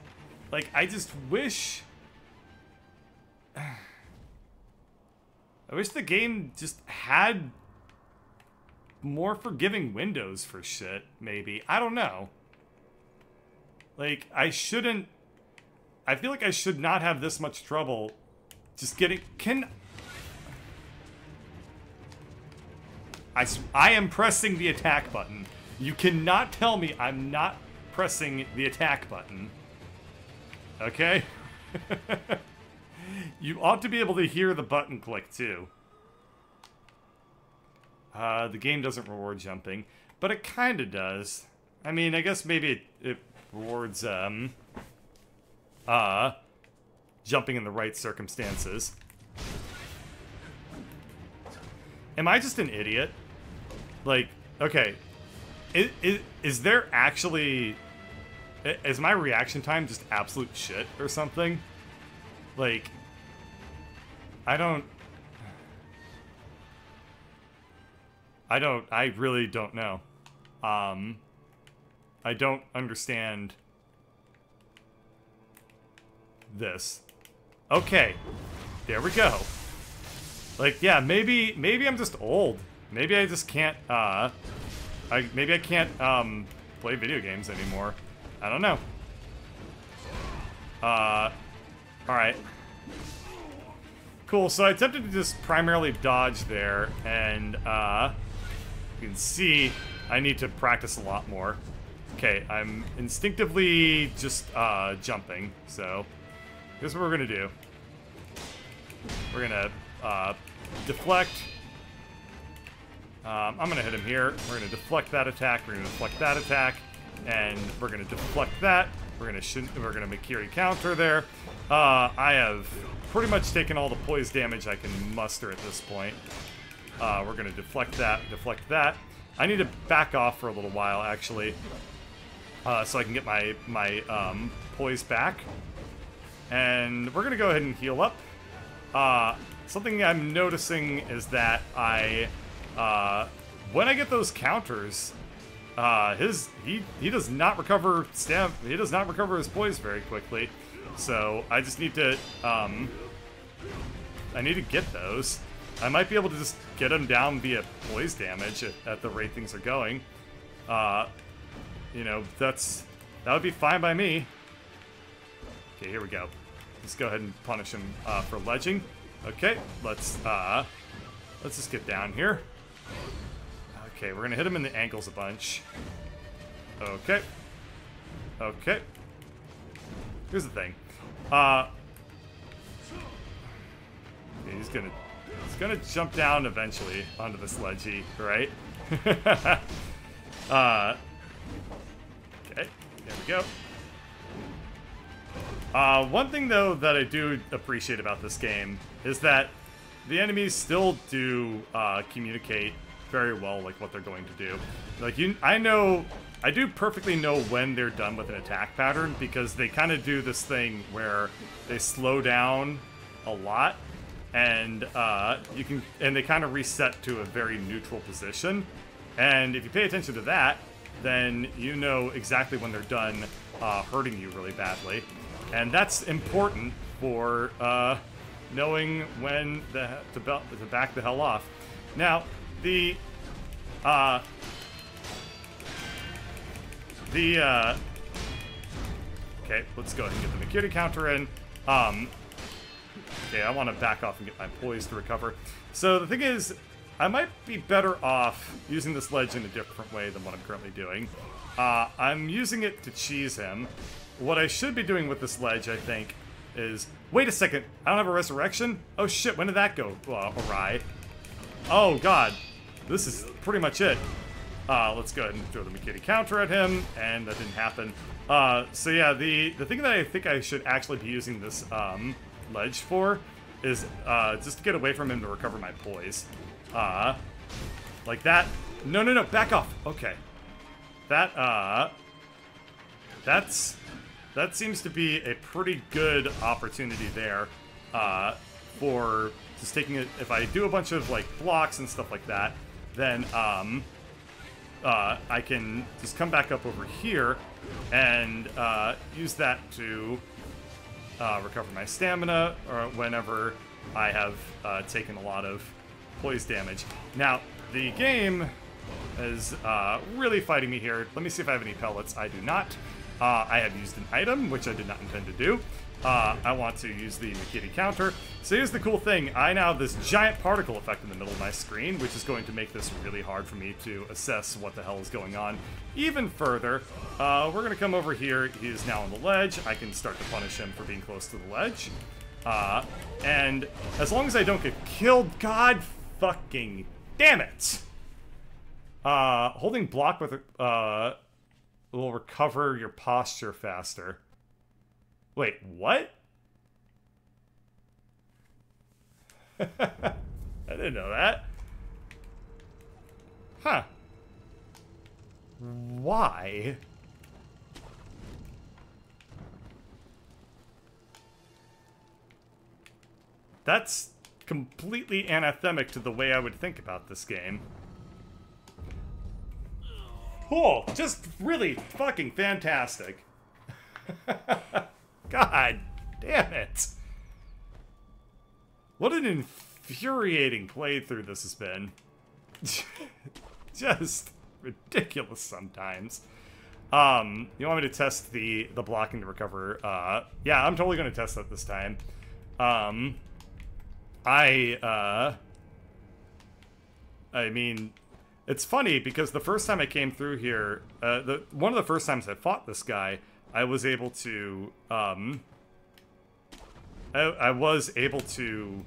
Like, I just wish... I wish the game just had more forgiving windows for shit, maybe. I don't know. Like, I feel like I should not have this much trouble just getting... I am pressing the attack button. You cannot tell me I'm not pressing the attack button. Okay? You ought to be able to hear the button click, too. The game doesn't reward jumping, but it kind of does. I mean, I guess maybe it rewards, jumping in the right circumstances. Am I just an idiot? Like, okay, is there actually... Is my reaction time just absolute shit or something? Like, I really don't know. I don't understand this. Okay, there we go. Like, yeah, maybe I'm just old. Maybe I just can't, maybe I can't, play video games anymore. I don't know. Alright. Cool, so I attempted to just primarily dodge there, and, you can see I need to practice a lot more. Okay, I'm instinctively just, jumping, so here's what we're gonna do. We're gonna, deflect. I'm gonna hit him here. We're gonna deflect that attack, we're gonna deflect that attack, and we're gonna deflect that, We're gonna Mikiri counter there. I have pretty much taken all the poise damage I can muster at this point. We're gonna deflect that. I need to back off for a little while, actually, so I can get my poise back. And we're gonna go ahead and heal up. Something I'm noticing is that when I get those counters, he does not recover he does not recover his poise very quickly. So I just need to I need to get those. I might be able to just get him down via poise damage at the rate things are going. You know, that would be fine by me. Okay, here we go. Let's go ahead and punish him for ledging. Okay, let's just get down here. Okay, we're gonna hit him in the ankles a bunch. Okay. Okay. Here's the thing. Okay, he's gonna jump down eventually onto this ledgy, right? Okay, there we go. One thing, though, that I do appreciate about this game is that the enemies still do communicate very well, like, what they're going to do. Like, I do perfectly know when they're done with an attack pattern, because they kind of do this thing where they slow down a lot, and they kind of reset to a very neutral position. And if you pay attention to that, then you know exactly when they're done hurting you really badly. And that's important for knowing when to back the hell off. Now, okay, let's go ahead and get the Mikiri counter in. Okay, I want to back off and get my poise to recover. So the thing is, I might be better off using this ledge in a different way than what I'm currently doing. I'm using it to cheese him. What I should be doing with this ledge, I think, is... Wait a second, I don't have a resurrection? Oh shit, when did that go awry? Oh god, this is pretty much it. Let's go ahead and throw the Mikiri counter at him, and that didn't happen. So yeah, the thing that I think I should actually be using this ledge for is just to get away from him to recover my poise. Like that. No, back off. Okay. That seems to be a pretty good opportunity there for just taking it. If I do a bunch of like blocks and stuff like that, then I can just come back up over here and use that to recover my stamina or whenever I have taken a lot of poise damage. Now, the game is really fighting me here. Let me see if I have any pellets. I do not. I have used an item, which I did not intend to do. I want to use the Mikiri counter. So here's the cool thing. I now have this giant particle effect in the middle of my screen, which is going to make this really hard for me to assess what the hell is going on. Even further, we're going to come over here. He is now on the ledge. I can start to punish him for being close to the ledge. And as long as I don't get killed, god fucking damn it! Holding block with will recover your posture faster. Wait, what? I didn't know that. Huh. Why? That's completely anathemic to the way I would think about this game. Cool, just really fucking fantastic. God damn it. What an infuriating playthrough this has been. Just ridiculous sometimes. You want me to test the blocking to recover? Yeah, I'm totally gonna test that this time. I mean, it's funny because the first time I came through here, one of the first times I fought this guy, I was able to, I was able to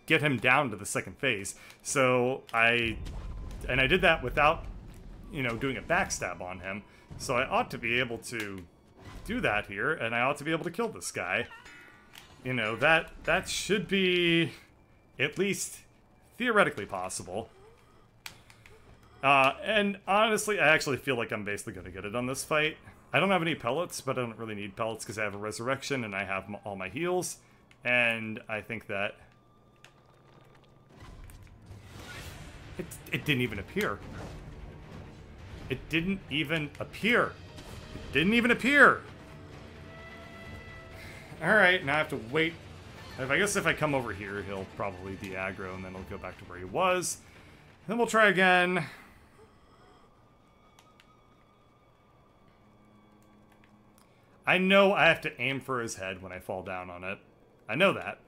get him down to the second phase. So I did that without, you know, doing a backstab on him. So I ought to be able to do that here, and I ought to be able to kill this guy. You know, that should be at least theoretically possible. And honestly, I actually feel like I'm basically going to get it on this fight. I don't have any pellets, but I don't really need pellets because I have a resurrection and I have all my heals. And I think that... It didn't even appear. It didn't even appear. It didn't even appear. Alright, now I have to wait. I guess if I come over here, he'll probably be aggro and then he'll go back to where he was. Then we'll try again. I know I have to aim for his head when I fall down on it. I know that.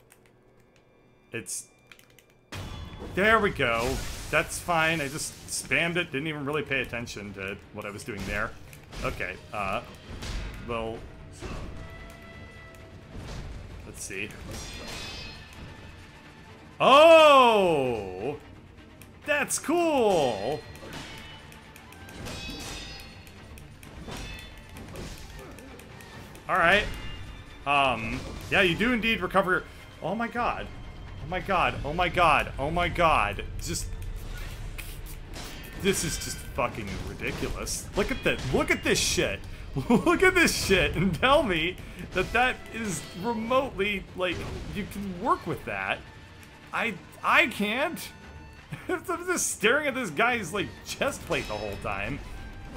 It's... There we go. That's fine. I just spammed it. Didn't even really pay attention to what I was doing there. Okay, well... Let's see. Oh! That's cool! Alright. Yeah, you do indeed recover... Oh my god. Oh my god. Oh my god. Oh my god. Just... This is just fucking ridiculous. Look at that. Look at this shit. Look at this shit and tell me that that is remotely, like, you can work with that. I can't. I'm just staring at this guy's, like, chest plate the whole time.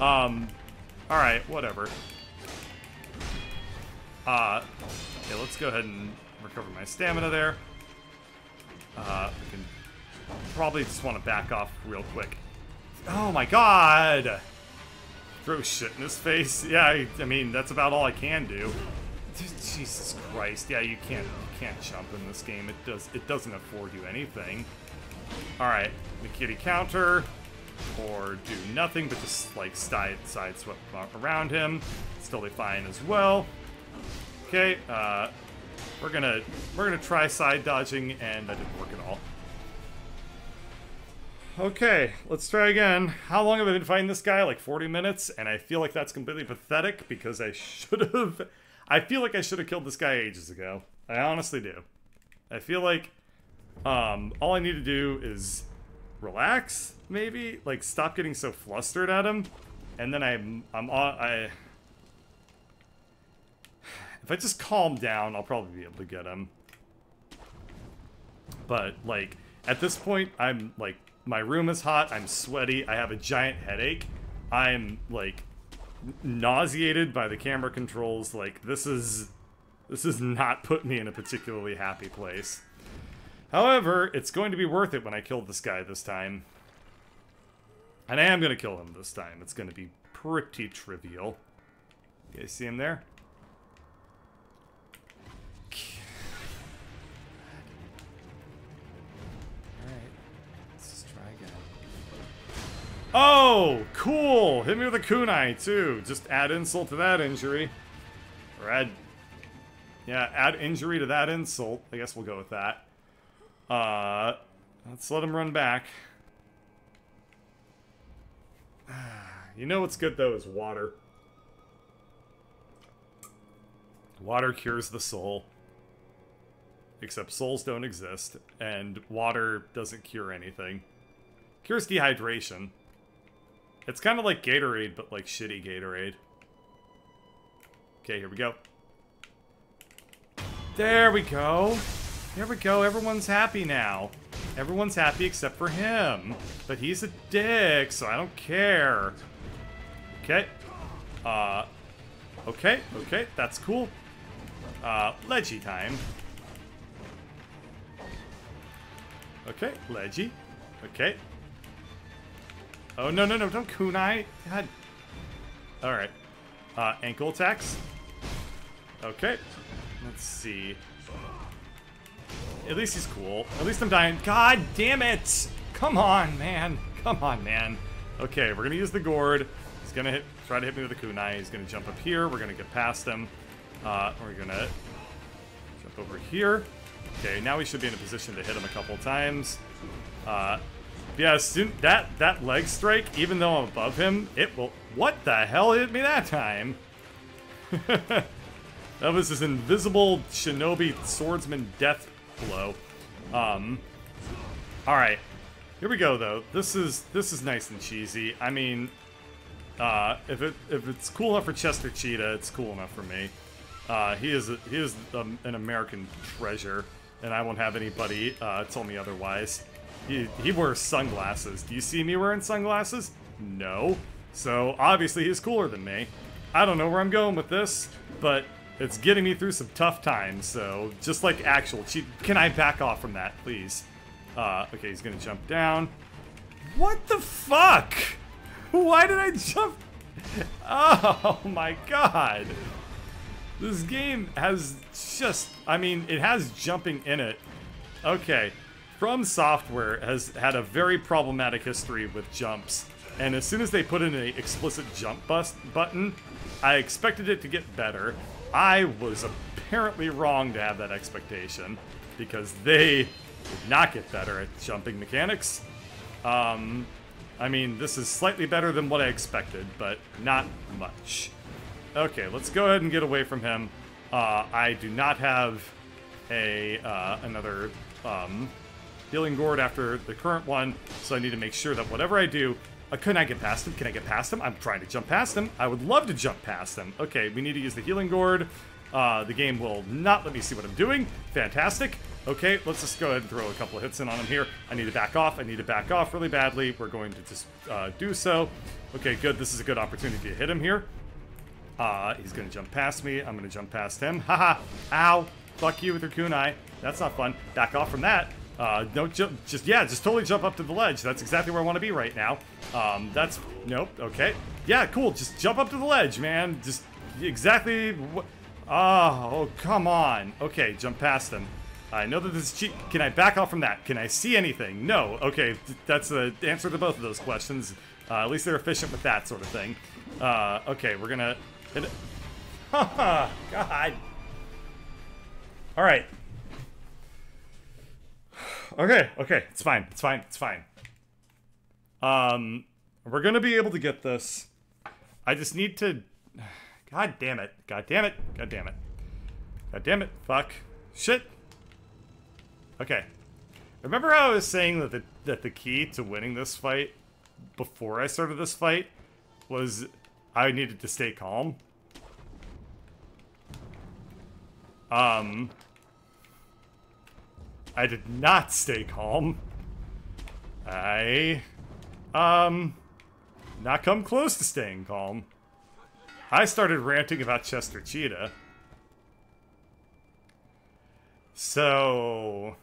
Alright, whatever. Okay, let's go ahead and recover my stamina there. I can probably just want to back off real quick. Oh my god! Throw shit in his face. Yeah, I mean, that's about all I can do. Jesus Christ. Yeah, you can't jump in this game. It doesn't afford you anything. Alright, the kitty counter. Or do nothing but just like sideswipe around him. Still be fine as well. Okay, we're gonna try side dodging, and that didn't work at all. Okay, let's try again. How long have I been fighting this guy? Like 40 minutes, and I feel like that's completely pathetic because I feel like I should have killed this guy ages ago. I honestly do. I feel like all I need to do is relax, maybe, like stop getting so flustered at him, and then if I just calm down, I'll probably be able to get him. But like at this point, I'm like, my room is hot, I'm sweaty, I have a giant headache, I'm like nauseated by the camera controls. Like this is not putting me in a particularly happy place. However, it's going to be worth it when I kill this guy this time. And I am going to kill him this time. It's going to be pretty trivial. You guys see him there? Alright. Let's just try again. Oh! Cool! Hit me with a kunai, too. Just add insult to that injury. Or add injury to that insult. I guess we'll go with that. Let's let him run back. You know what's good, though, is water. Water cures the soul. Except souls don't exist, and water doesn't cure anything. Cures dehydration. It's kind of like Gatorade, but like shitty Gatorade. Okay, here we go. There we go. There we go. Everyone's happy now. Everyone's happy except for him. But he's a dick, so I don't care. Okay. Okay, that's cool. Leggy time. Okay, Leggy. Okay. Oh, no, don't kunai. God. Alright. Ankle attacks. Okay. Let's see. At least he's cool. At least I'm dying. God damn it! Come on, man. Come on, man. Okay, we're gonna use the gourd. He's gonna try to hit me with the kunai. He's gonna jump up here. We're gonna get past him. We're gonna jump over here. Okay, now we should be in a position to hit him a couple times. Yeah, that leg strike, even though I'm above him, it will... What the hell hit me that time? That was his invisible shinobi swordsman death blow. Alright. Here we go, though. This is nice and cheesy. I mean, if it's cool enough for Chester Cheetah, it's cool enough for me. He is an American treasure, and I won't have anybody tell me otherwise. He wears sunglasses. Do you see me wearing sunglasses? No. So obviously he's cooler than me. I don't know where I'm going with this, but it's getting me through some tough times. So just like actual cheat, can I back off from that, please? Okay, he's gonna jump down. What the fuck? Why did I jump? Oh my god. This game has just, I mean, it has jumping in it. Okay, From Software has had a very problematic history with jumps. And as soon as they put in an explicit jump button, I expected it to get better. I was apparently wrong to have that expectation, because they did not get better at jumping mechanics. I mean, this is slightly better than what I expected, but not much. Okay, let's go ahead and get away from him. I do not have another healing gourd after the current one, so I need to make sure that whatever I do... can I get past him? Can I get past him? I'm trying to jump past him. I would love to jump past him. Okay, we need to use the healing gourd. The game will not let me see what I'm doing. Fantastic. Okay, let's just go ahead and throw a couple of hits in on him here. I need to back off. I need to back off really badly. We're going to just do so. Okay, good. This is a good opportunity to hit him here. He's going to jump past me. I'm going to jump past him. Haha. Ow. Fuck you with your kunai. That's not fun. Back off from that. Don't jump. Just totally jump up to the ledge. That's exactly where I want to be right now. Nope. Okay. Yeah, cool. Just jump up to the ledge, man. Just exactly what... Oh, come on. Okay, jump past him. I know that this is cheap. Can I back off from that? Can I see anything? No. Okay, that's the answer to both of those questions. At least they're efficient with that sort of thing. Okay, we're gonna hit it. God. All right. Okay, it's fine. We're gonna be able to get this. I just need to... God damn it. Fuck. Shit. Okay. Remember how I was saying that the key to winning this fight before I started this fight was I needed to stay calm? I did not stay calm. I not come close to staying calm. I started ranting about Chester Cheetah. So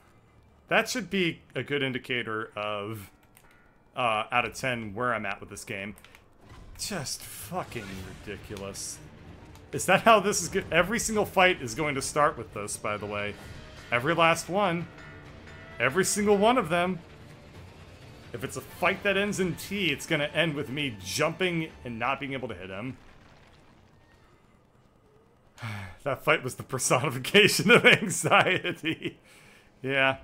that should be a good indicator of out of 10 where I'm at with this game. Just fucking ridiculous. Is that how this is good? Every single fight is going to start with this, by the way. Every last one. Every single one of them. If it's a fight that ends in T, it's going to end with me jumping and not being able to hit him. That fight was the personification of anxiety. Yeah.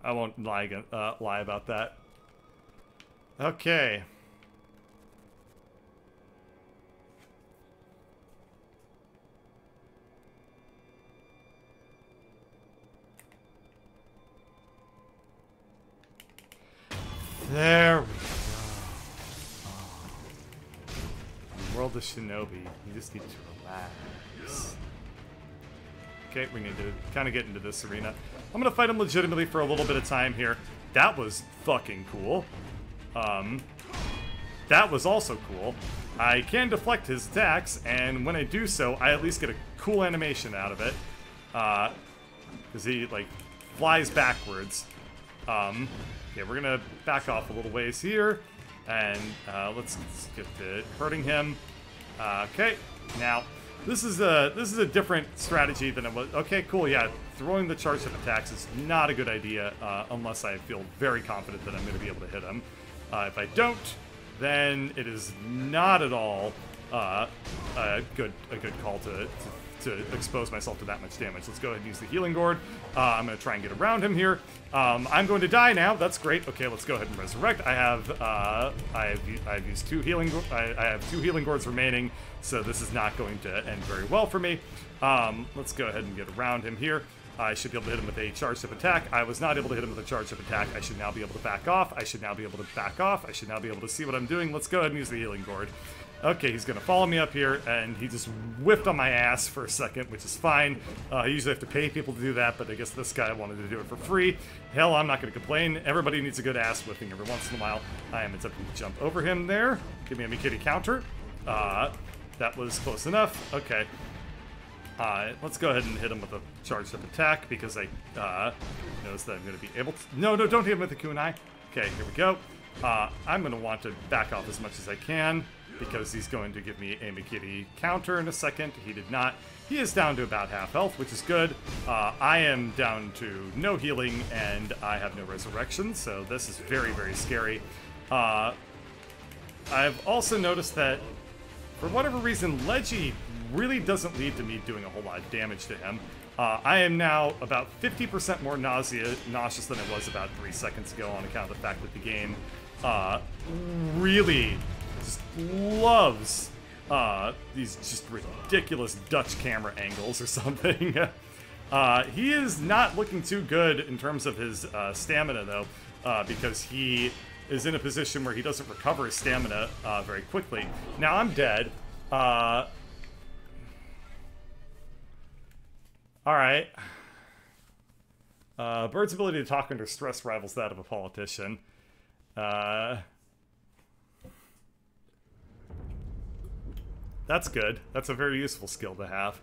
I won't lie about that. Okay. There we go. Oh. World of Shinobi. You just need to relax. Okay, we need to kind of get into this arena. I'm gonna fight him legitimately for a little bit of time here. That was fucking cool. That was also cool. I can deflect his attacks, and when I do so, I at least get a cool animation out of it. Because he, like, flies backwards. Okay, we're gonna back off a little ways here, and let's get to hurting him. Okay, now this is a different strategy than it was. Okay, cool. Yeah, throwing the charged up attacks is not a good idea unless I feel very confident that I'm going to be able to hit him. If I don't, then it is not at all a good call to to expose myself to that much damage. Let's go ahead and use the healing gourd. I'm going to try and get around him here. I'm going to die now. That's great. Okay, let's go ahead and resurrect. I've used 2 healing. I have 2 healing gourds remaining, so this is not going to end very well for me. Let's go ahead and get around him here. I should be able to hit him with a charged up attack. I was not able to hit him with a charged up attack. I should now be able to back off. I should now be able to back off. I should now be able to see what I'm doing. Let's go ahead and use the healing gourd. Okay, he's going to follow me up here, and he just whipped on my ass for a second, which is fine. I usually have to pay people to do that, but I guess this guy wanted to do it for free. Hell, I'm not going to complain. Everybody needs a good ass whipping every once in a while. I am attempting to jump over him there. Give me a kitty counter. That was close enough. Okay. Let's go ahead and hit him with a charged up attack, because I notice that I'm going to be able to... No, don't hit him with the kunai. Okay, here we go. I'm going to want to back off as much as I can, because he's going to give me a Mikiri counter in a second. He did not. He is down to about half health, which is good. I am down to no healing, and I have no resurrection, so this is very, very scary. I've also noticed that, for whatever reason, Leggy really doesn't lead to me doing a whole lot of damage to him. I am now about 50% more nauseous than I was about 3 seconds ago, on account of the fact that the game really just loves these just ridiculous Dutch camera angles or something. He is not looking too good in terms of his stamina, though, because he is in a position where he doesn't recover his stamina very quickly. Now I'm dead. Alright. Bird's ability to talk under stress rivals that of a politician. That's good. That's a very useful skill to have.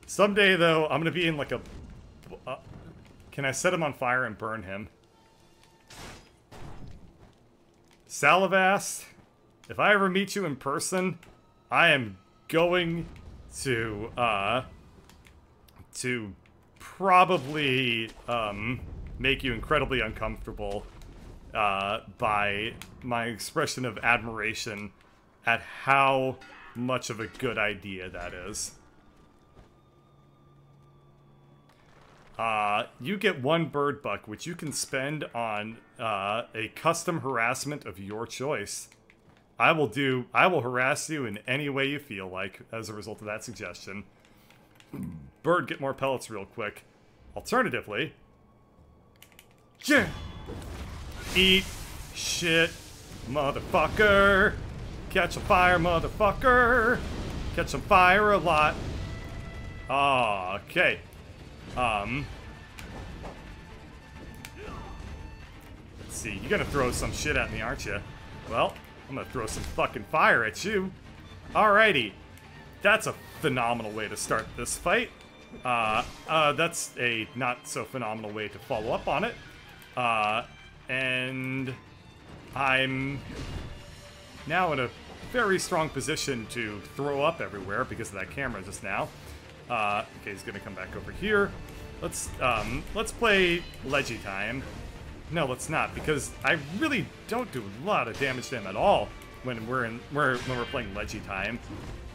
Someday, though, I'm going to be in like a... can I set him on fire and burn him? Salavast, if I ever meet you in person, I am going to probably make you incredibly uncomfortable by my expression of admiration at how much of a good idea that is. You get 1 bird buck, which you can spend on a custom harassment of your choice. I will harass you in any way you feel like as a result of that suggestion. Bird, get more pellets real quick. Alternatively, eat shit, motherfucker. Catch a fire, motherfucker. Catch some fire a lot. Okay. Let's see. You're gonna throw some shit at me, aren't you? Well, I'm gonna throw some fucking fire at you. Alrighty. That's a phenomenal way to start this fight. That's a not so phenomenal way to follow up on it. And I'm now in a very strong position to throw up everywhere because of that camera just now. Okay, he's gonna come back over here. Let's play Leggy time. No, let's not, because I really don't do a lot of damage to him at all when we're playing Leggy time.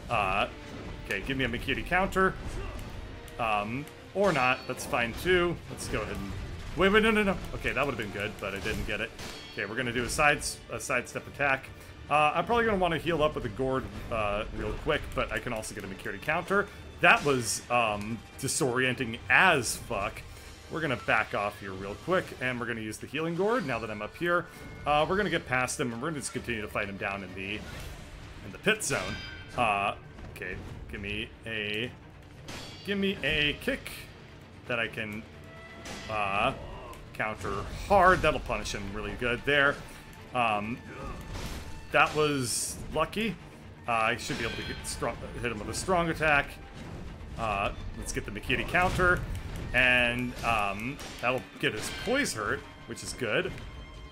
Okay, give me a Mikiri counter. Or not, that's fine too. Let's go ahead and... Wait, no. Okay, that would have been good, but I didn't get it. Okay, we're gonna do a sidestep attack. I'm probably gonna want to heal up with a gourd real quick, but I can also get a Mikiri counter. That was disorienting as fuck. We're gonna back off here real quick, and we're gonna use the healing gourd now that I'm up here. We're gonna get past him, and we're gonna just continue to fight him down in the pit zone. Okay, give me a kick that I can counter hard. That'll punish him really good there. That was lucky. I should be able to hit him with a strong attack. Let's get the Mikiri counter, and that'll get his poise hurt, which is good.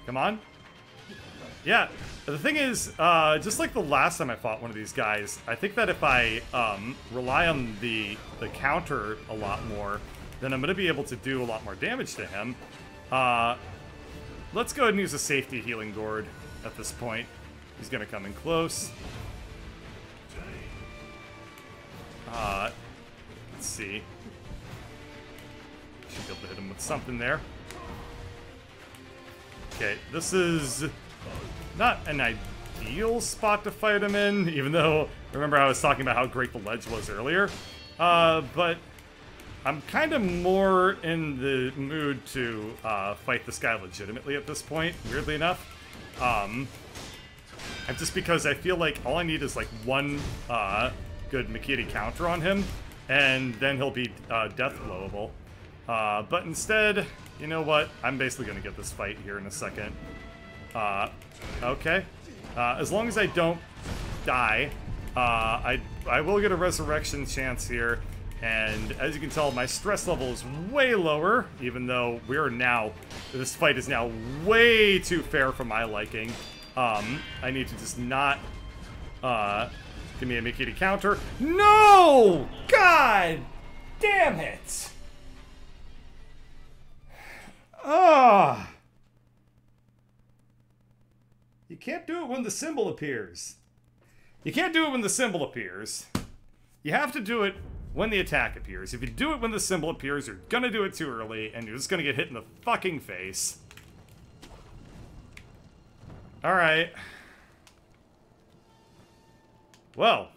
Come on. Yeah, the thing is, just like the last time I fought one of these guys, I think that if I rely on the counter a lot more, then I'm going to be able to do a lot more damage to him. Let's go ahead and use a safety healing gourd at this point. He's going to come in close. Let's see. Should be able to hit him with something there. Okay, this is not an ideal spot to fight him in, even though, remember I was talking about how great the ledge was earlier. But I'm kind of more in the mood to fight this guy legitimately at this point, weirdly enough. And just because I feel like all I need is like one good Makiti counter on him, and then he'll be death blowable. But instead, you know what? I'm basically going to get this fight here in a second. Okay. As long as I don't die, I will get a resurrection chance here. And as you can tell, my stress level is way lower, even though this fight is now way too fair for my liking. I need to just not, give me a Mikiti counter. No! God damn it! Ah! You can't do it when the symbol appears. You can't do it when the symbol appears. You have to do it when the attack appears. If you do it when the symbol appears, you're gonna do it too early, and you're just gonna get hit in the fucking face. Alright. Well.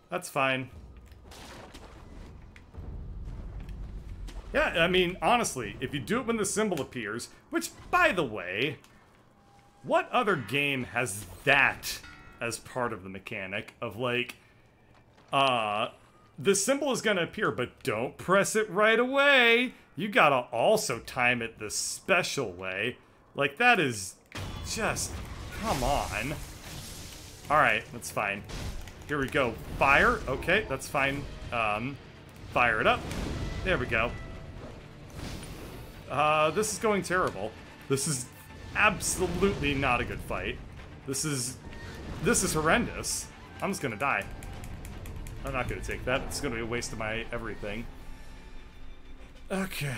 That's fine. Yeah, I mean, honestly, if you do it when the symbol appears, which, by the way, what other game has that as part of the mechanic of, like, the symbol is gonna appear, but don't press it right away. You gotta also time it the special way. Like, that is just, come on. Alright, that's fine. Here we go. Fire. Okay, that's fine. Fire it up. There we go. This is going terrible. This is absolutely not a good fight. This is horrendous. I'm just gonna die. I'm not gonna take that. It's gonna be a waste of my everything. Okay.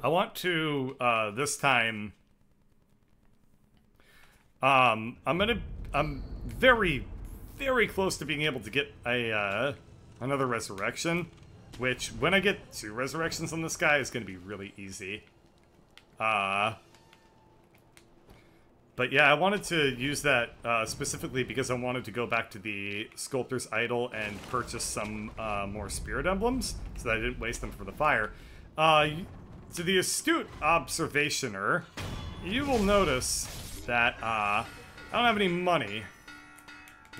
I want to, this time, I'm very, very close to being able to get another resurrection, which, when I get 2 resurrections on this guy, is going to be really easy. But yeah, I wanted to use that specifically because I wanted to go back to the Sculptor's Idol and purchase some more Spirit Emblems, so that I didn't waste them for the fire. To the astute observationer, you will notice that I don't have any money,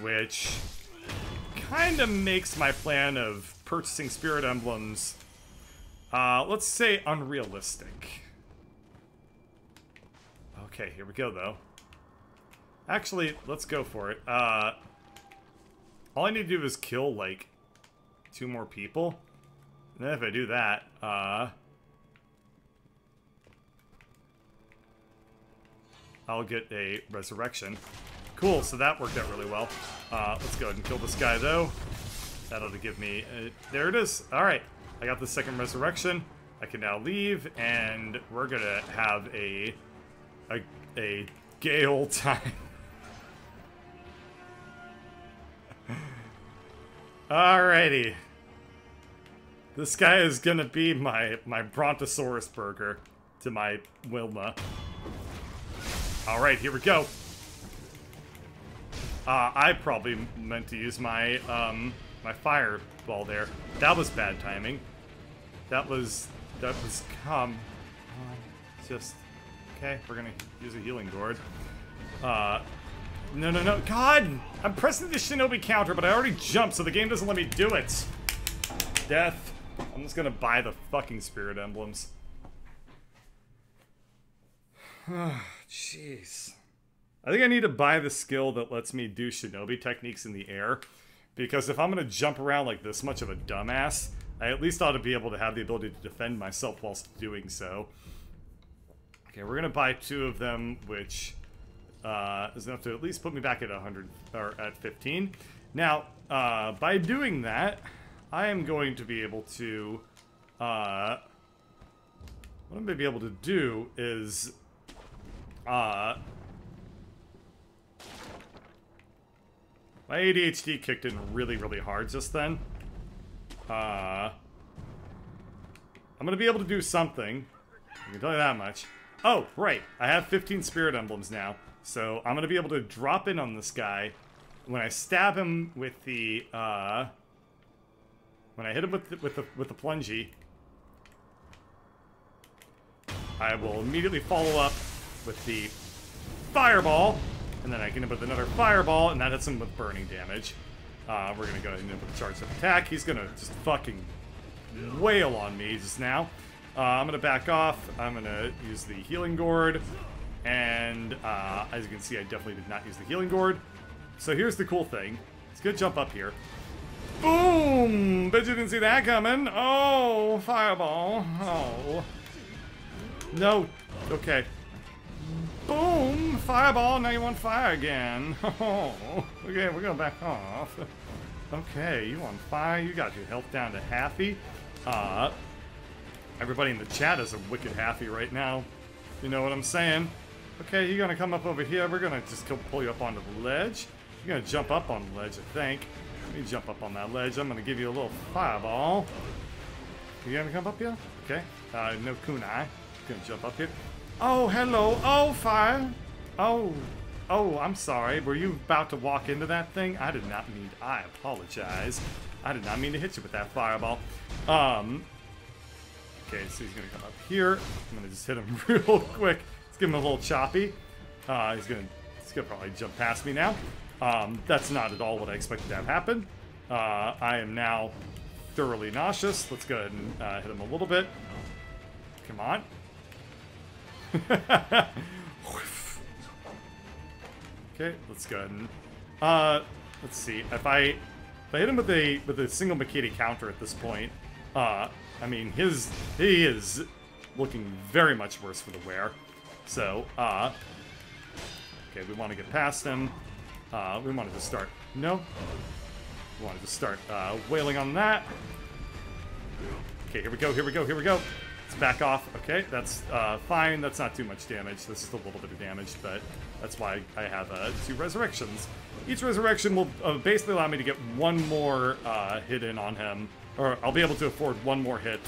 which kind of makes my plan of purchasing Spirit Emblems, let's say, unrealistic. Okay, here we go, though. Actually, let's go for it. All I need to do is kill, like, 2 more people. And then if I do that, I'll get a resurrection. Cool, so that worked out really well. Let's go ahead and kill this guy, though. That'll give me... there it is. Alright, I got the second resurrection. I can now leave, and we're gonna have a gay old time. Alrighty. This guy is gonna be my Brontosaurus burger to my Wilma. Alright, here we go. I probably meant to use my, my fireball there. That was bad timing. That was, just, okay, we're gonna use a healing gourd. No, God! I'm pressing the Shinobi counter, but I already jumped, so the game doesn't let me do it. Death. I'm just gonna buy the fucking Spirit Emblems. Jeez. I think I need to buy the skill that lets me do Shinobi techniques in the air, because if I'm gonna jump around like this much of a dumbass, I at least ought to be able to have the ability to defend myself whilst doing so. Okay, we're gonna buy 2 of them, which is enough to at least put me back at 100, or at 15. Now, by doing that, I am going to be able to what I'm going to be able to do is... my ADHD kicked in really, really hard just then. I'm going to be able to do something. I can tell you that much. Oh, right. I have 15 spirit emblems now. So I'm going to be able to drop in on this guy. When I stab him with the, when I hit him with the plungy, I will immediately follow up with the fireball, and then I can hit him with another fireball, and that hits him with burning damage. We're going to go ahead and hit him with a charged up attack. He's going to just fucking wail on me just now. I'm going to back off. I'm going to use the healing gourd, and as you can see, I definitely did not use the healing gourd. So here's the cool thing. It's gonna jump up here. Boom! Bet you didn't see that coming. Oh, fireball. Oh. No. Okay. Boom! Fireball. Now you want fire again. Oh. Okay, we're gonna back off. Okay, you on fire. You got your health down to halfy. Everybody in the chat is a wicked halfy right now. You know what I'm saying? Okay, you're gonna come up over here. We're gonna just pull you up onto the ledge. You're gonna jump up on the ledge, I think. Let me jump up on that ledge. I'm gonna give you a little fireball. You gonna come up here? Okay. No kunai. Gonna jump up here. Oh, hello. Oh, fire. Oh. Oh, I'm sorry. Were you about to walk into that thing? I did not mean. I apologize. I did not mean to hit you with that fireball. Okay, so he's gonna come up here. I'm gonna just hit him real quick. Let's give him a little choppy. He's gonna probably jump past me now. That's not at all what I expected to have happen. I am now thoroughly nauseous. Let's go ahead and hit him a little bit. Come on. Okay, let's go ahead and let's see. If I hit him with a single Makiti counter at this point, I mean he is looking very much worse for the wear. So okay, we want to get past him. We wanted to start. No. We wanted to start wailing on that. Okay, here we go, here we go, here we go. Let's back off. Okay, that's fine. That's not too much damage. This is a little bit of damage, but that's why I have 2 resurrections. Each resurrection will basically allow me to get one more hit in on him. Or I'll be able to afford one more hit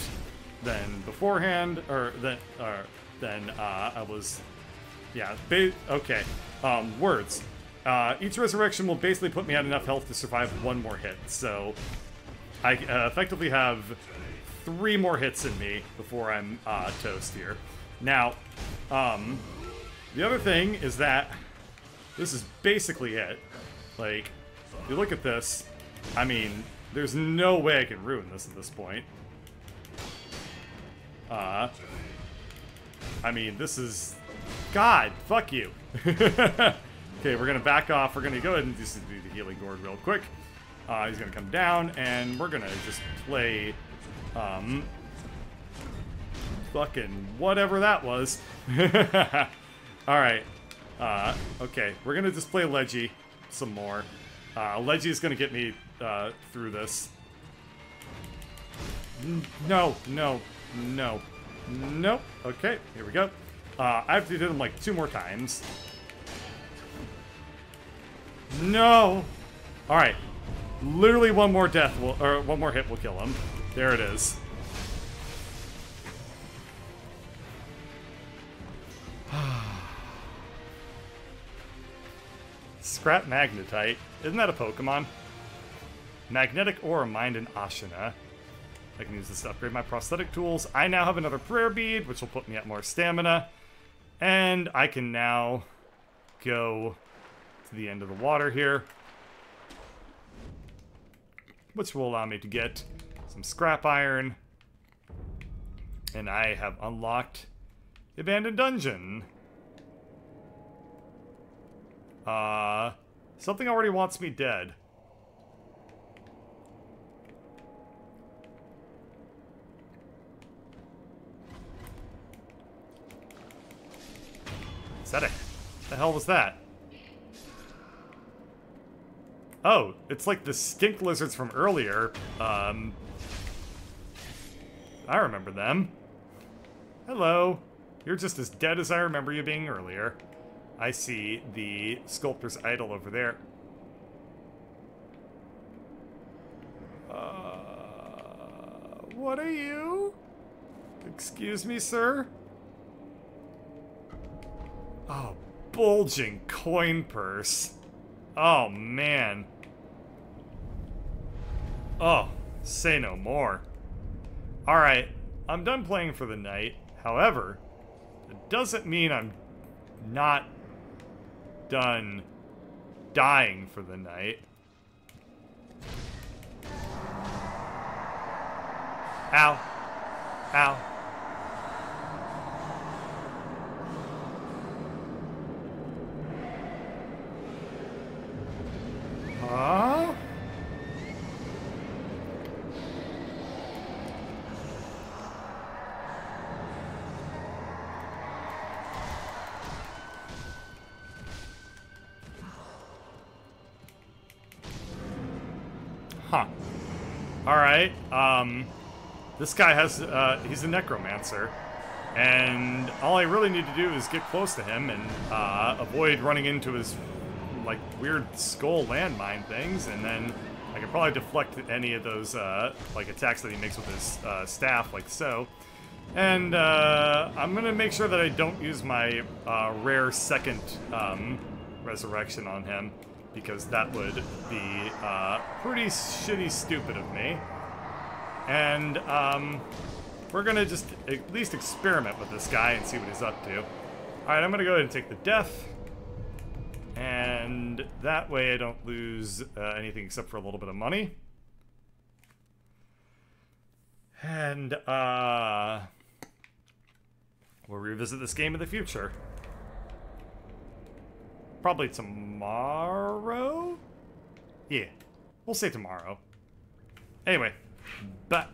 than beforehand, or than I was... Yeah, okay. Words. Each resurrection will basically put me at enough health to survive one more hit, so I effectively have 3 more hits in me before I'm toast here. Now, the other thing is that this is basically it. Like, if you look at this, I mean, there's no way I can ruin this at this point. I mean, this is... God, fuck you. Okay, we're gonna back off. We're gonna go ahead and just do the healing gourd real quick. He's gonna come down, and we're gonna just play, fucking whatever that was. Alright. Okay, we're gonna just play Leggy some more. Leggy's gonna get me, through this. No, no, no. Nope. Okay, here we go. I have to do them like 2 more times. No! Alright. Literally one more death will, or one more hit will kill him. There it is. Scrap Magnetite. Isn't that a Pokemon? Magnetic Aura, Mind, and Ashina. I can use this to upgrade my prosthetic tools. I now have another prayer bead, which will put me at more stamina. And I can now go to the end of the water here, which will allow me to get some scrap iron. And I have unlocked the abandoned dungeon. Something already wants me dead. Is that the hell was that? Oh, it's like the skink lizards from earlier. I remember them. Hello. You're just as dead as I remember you being earlier. I see the sculptor's idol over there. What are you? Excuse me, sir? Oh, bulging coin purse. Oh, man. Oh, say no more. Alright, I'm done playing for the night. However, it doesn't mean I'm not done dying for the night. Ow. Ow. Huh? Huh. Alright, this guy has, he's a necromancer, and all I really need to do is get close to him and, avoid running into his, like, weird skull landmine things, and then I can probably deflect any of those, like, attacks that he makes with his, staff, like so. And, I'm gonna make sure that I don't use my, rare second, resurrection on him, because that would be, pretty shitty stupid of me. And, we're gonna just at least experiment with this guy and see what he's up to. Alright, I'm gonna go ahead and take the death. And that way I don't lose anything except for a little bit of money. And, we'll revisit this game in the future. Probably tomorrow? Yeah, we'll say tomorrow. Anyway, bye.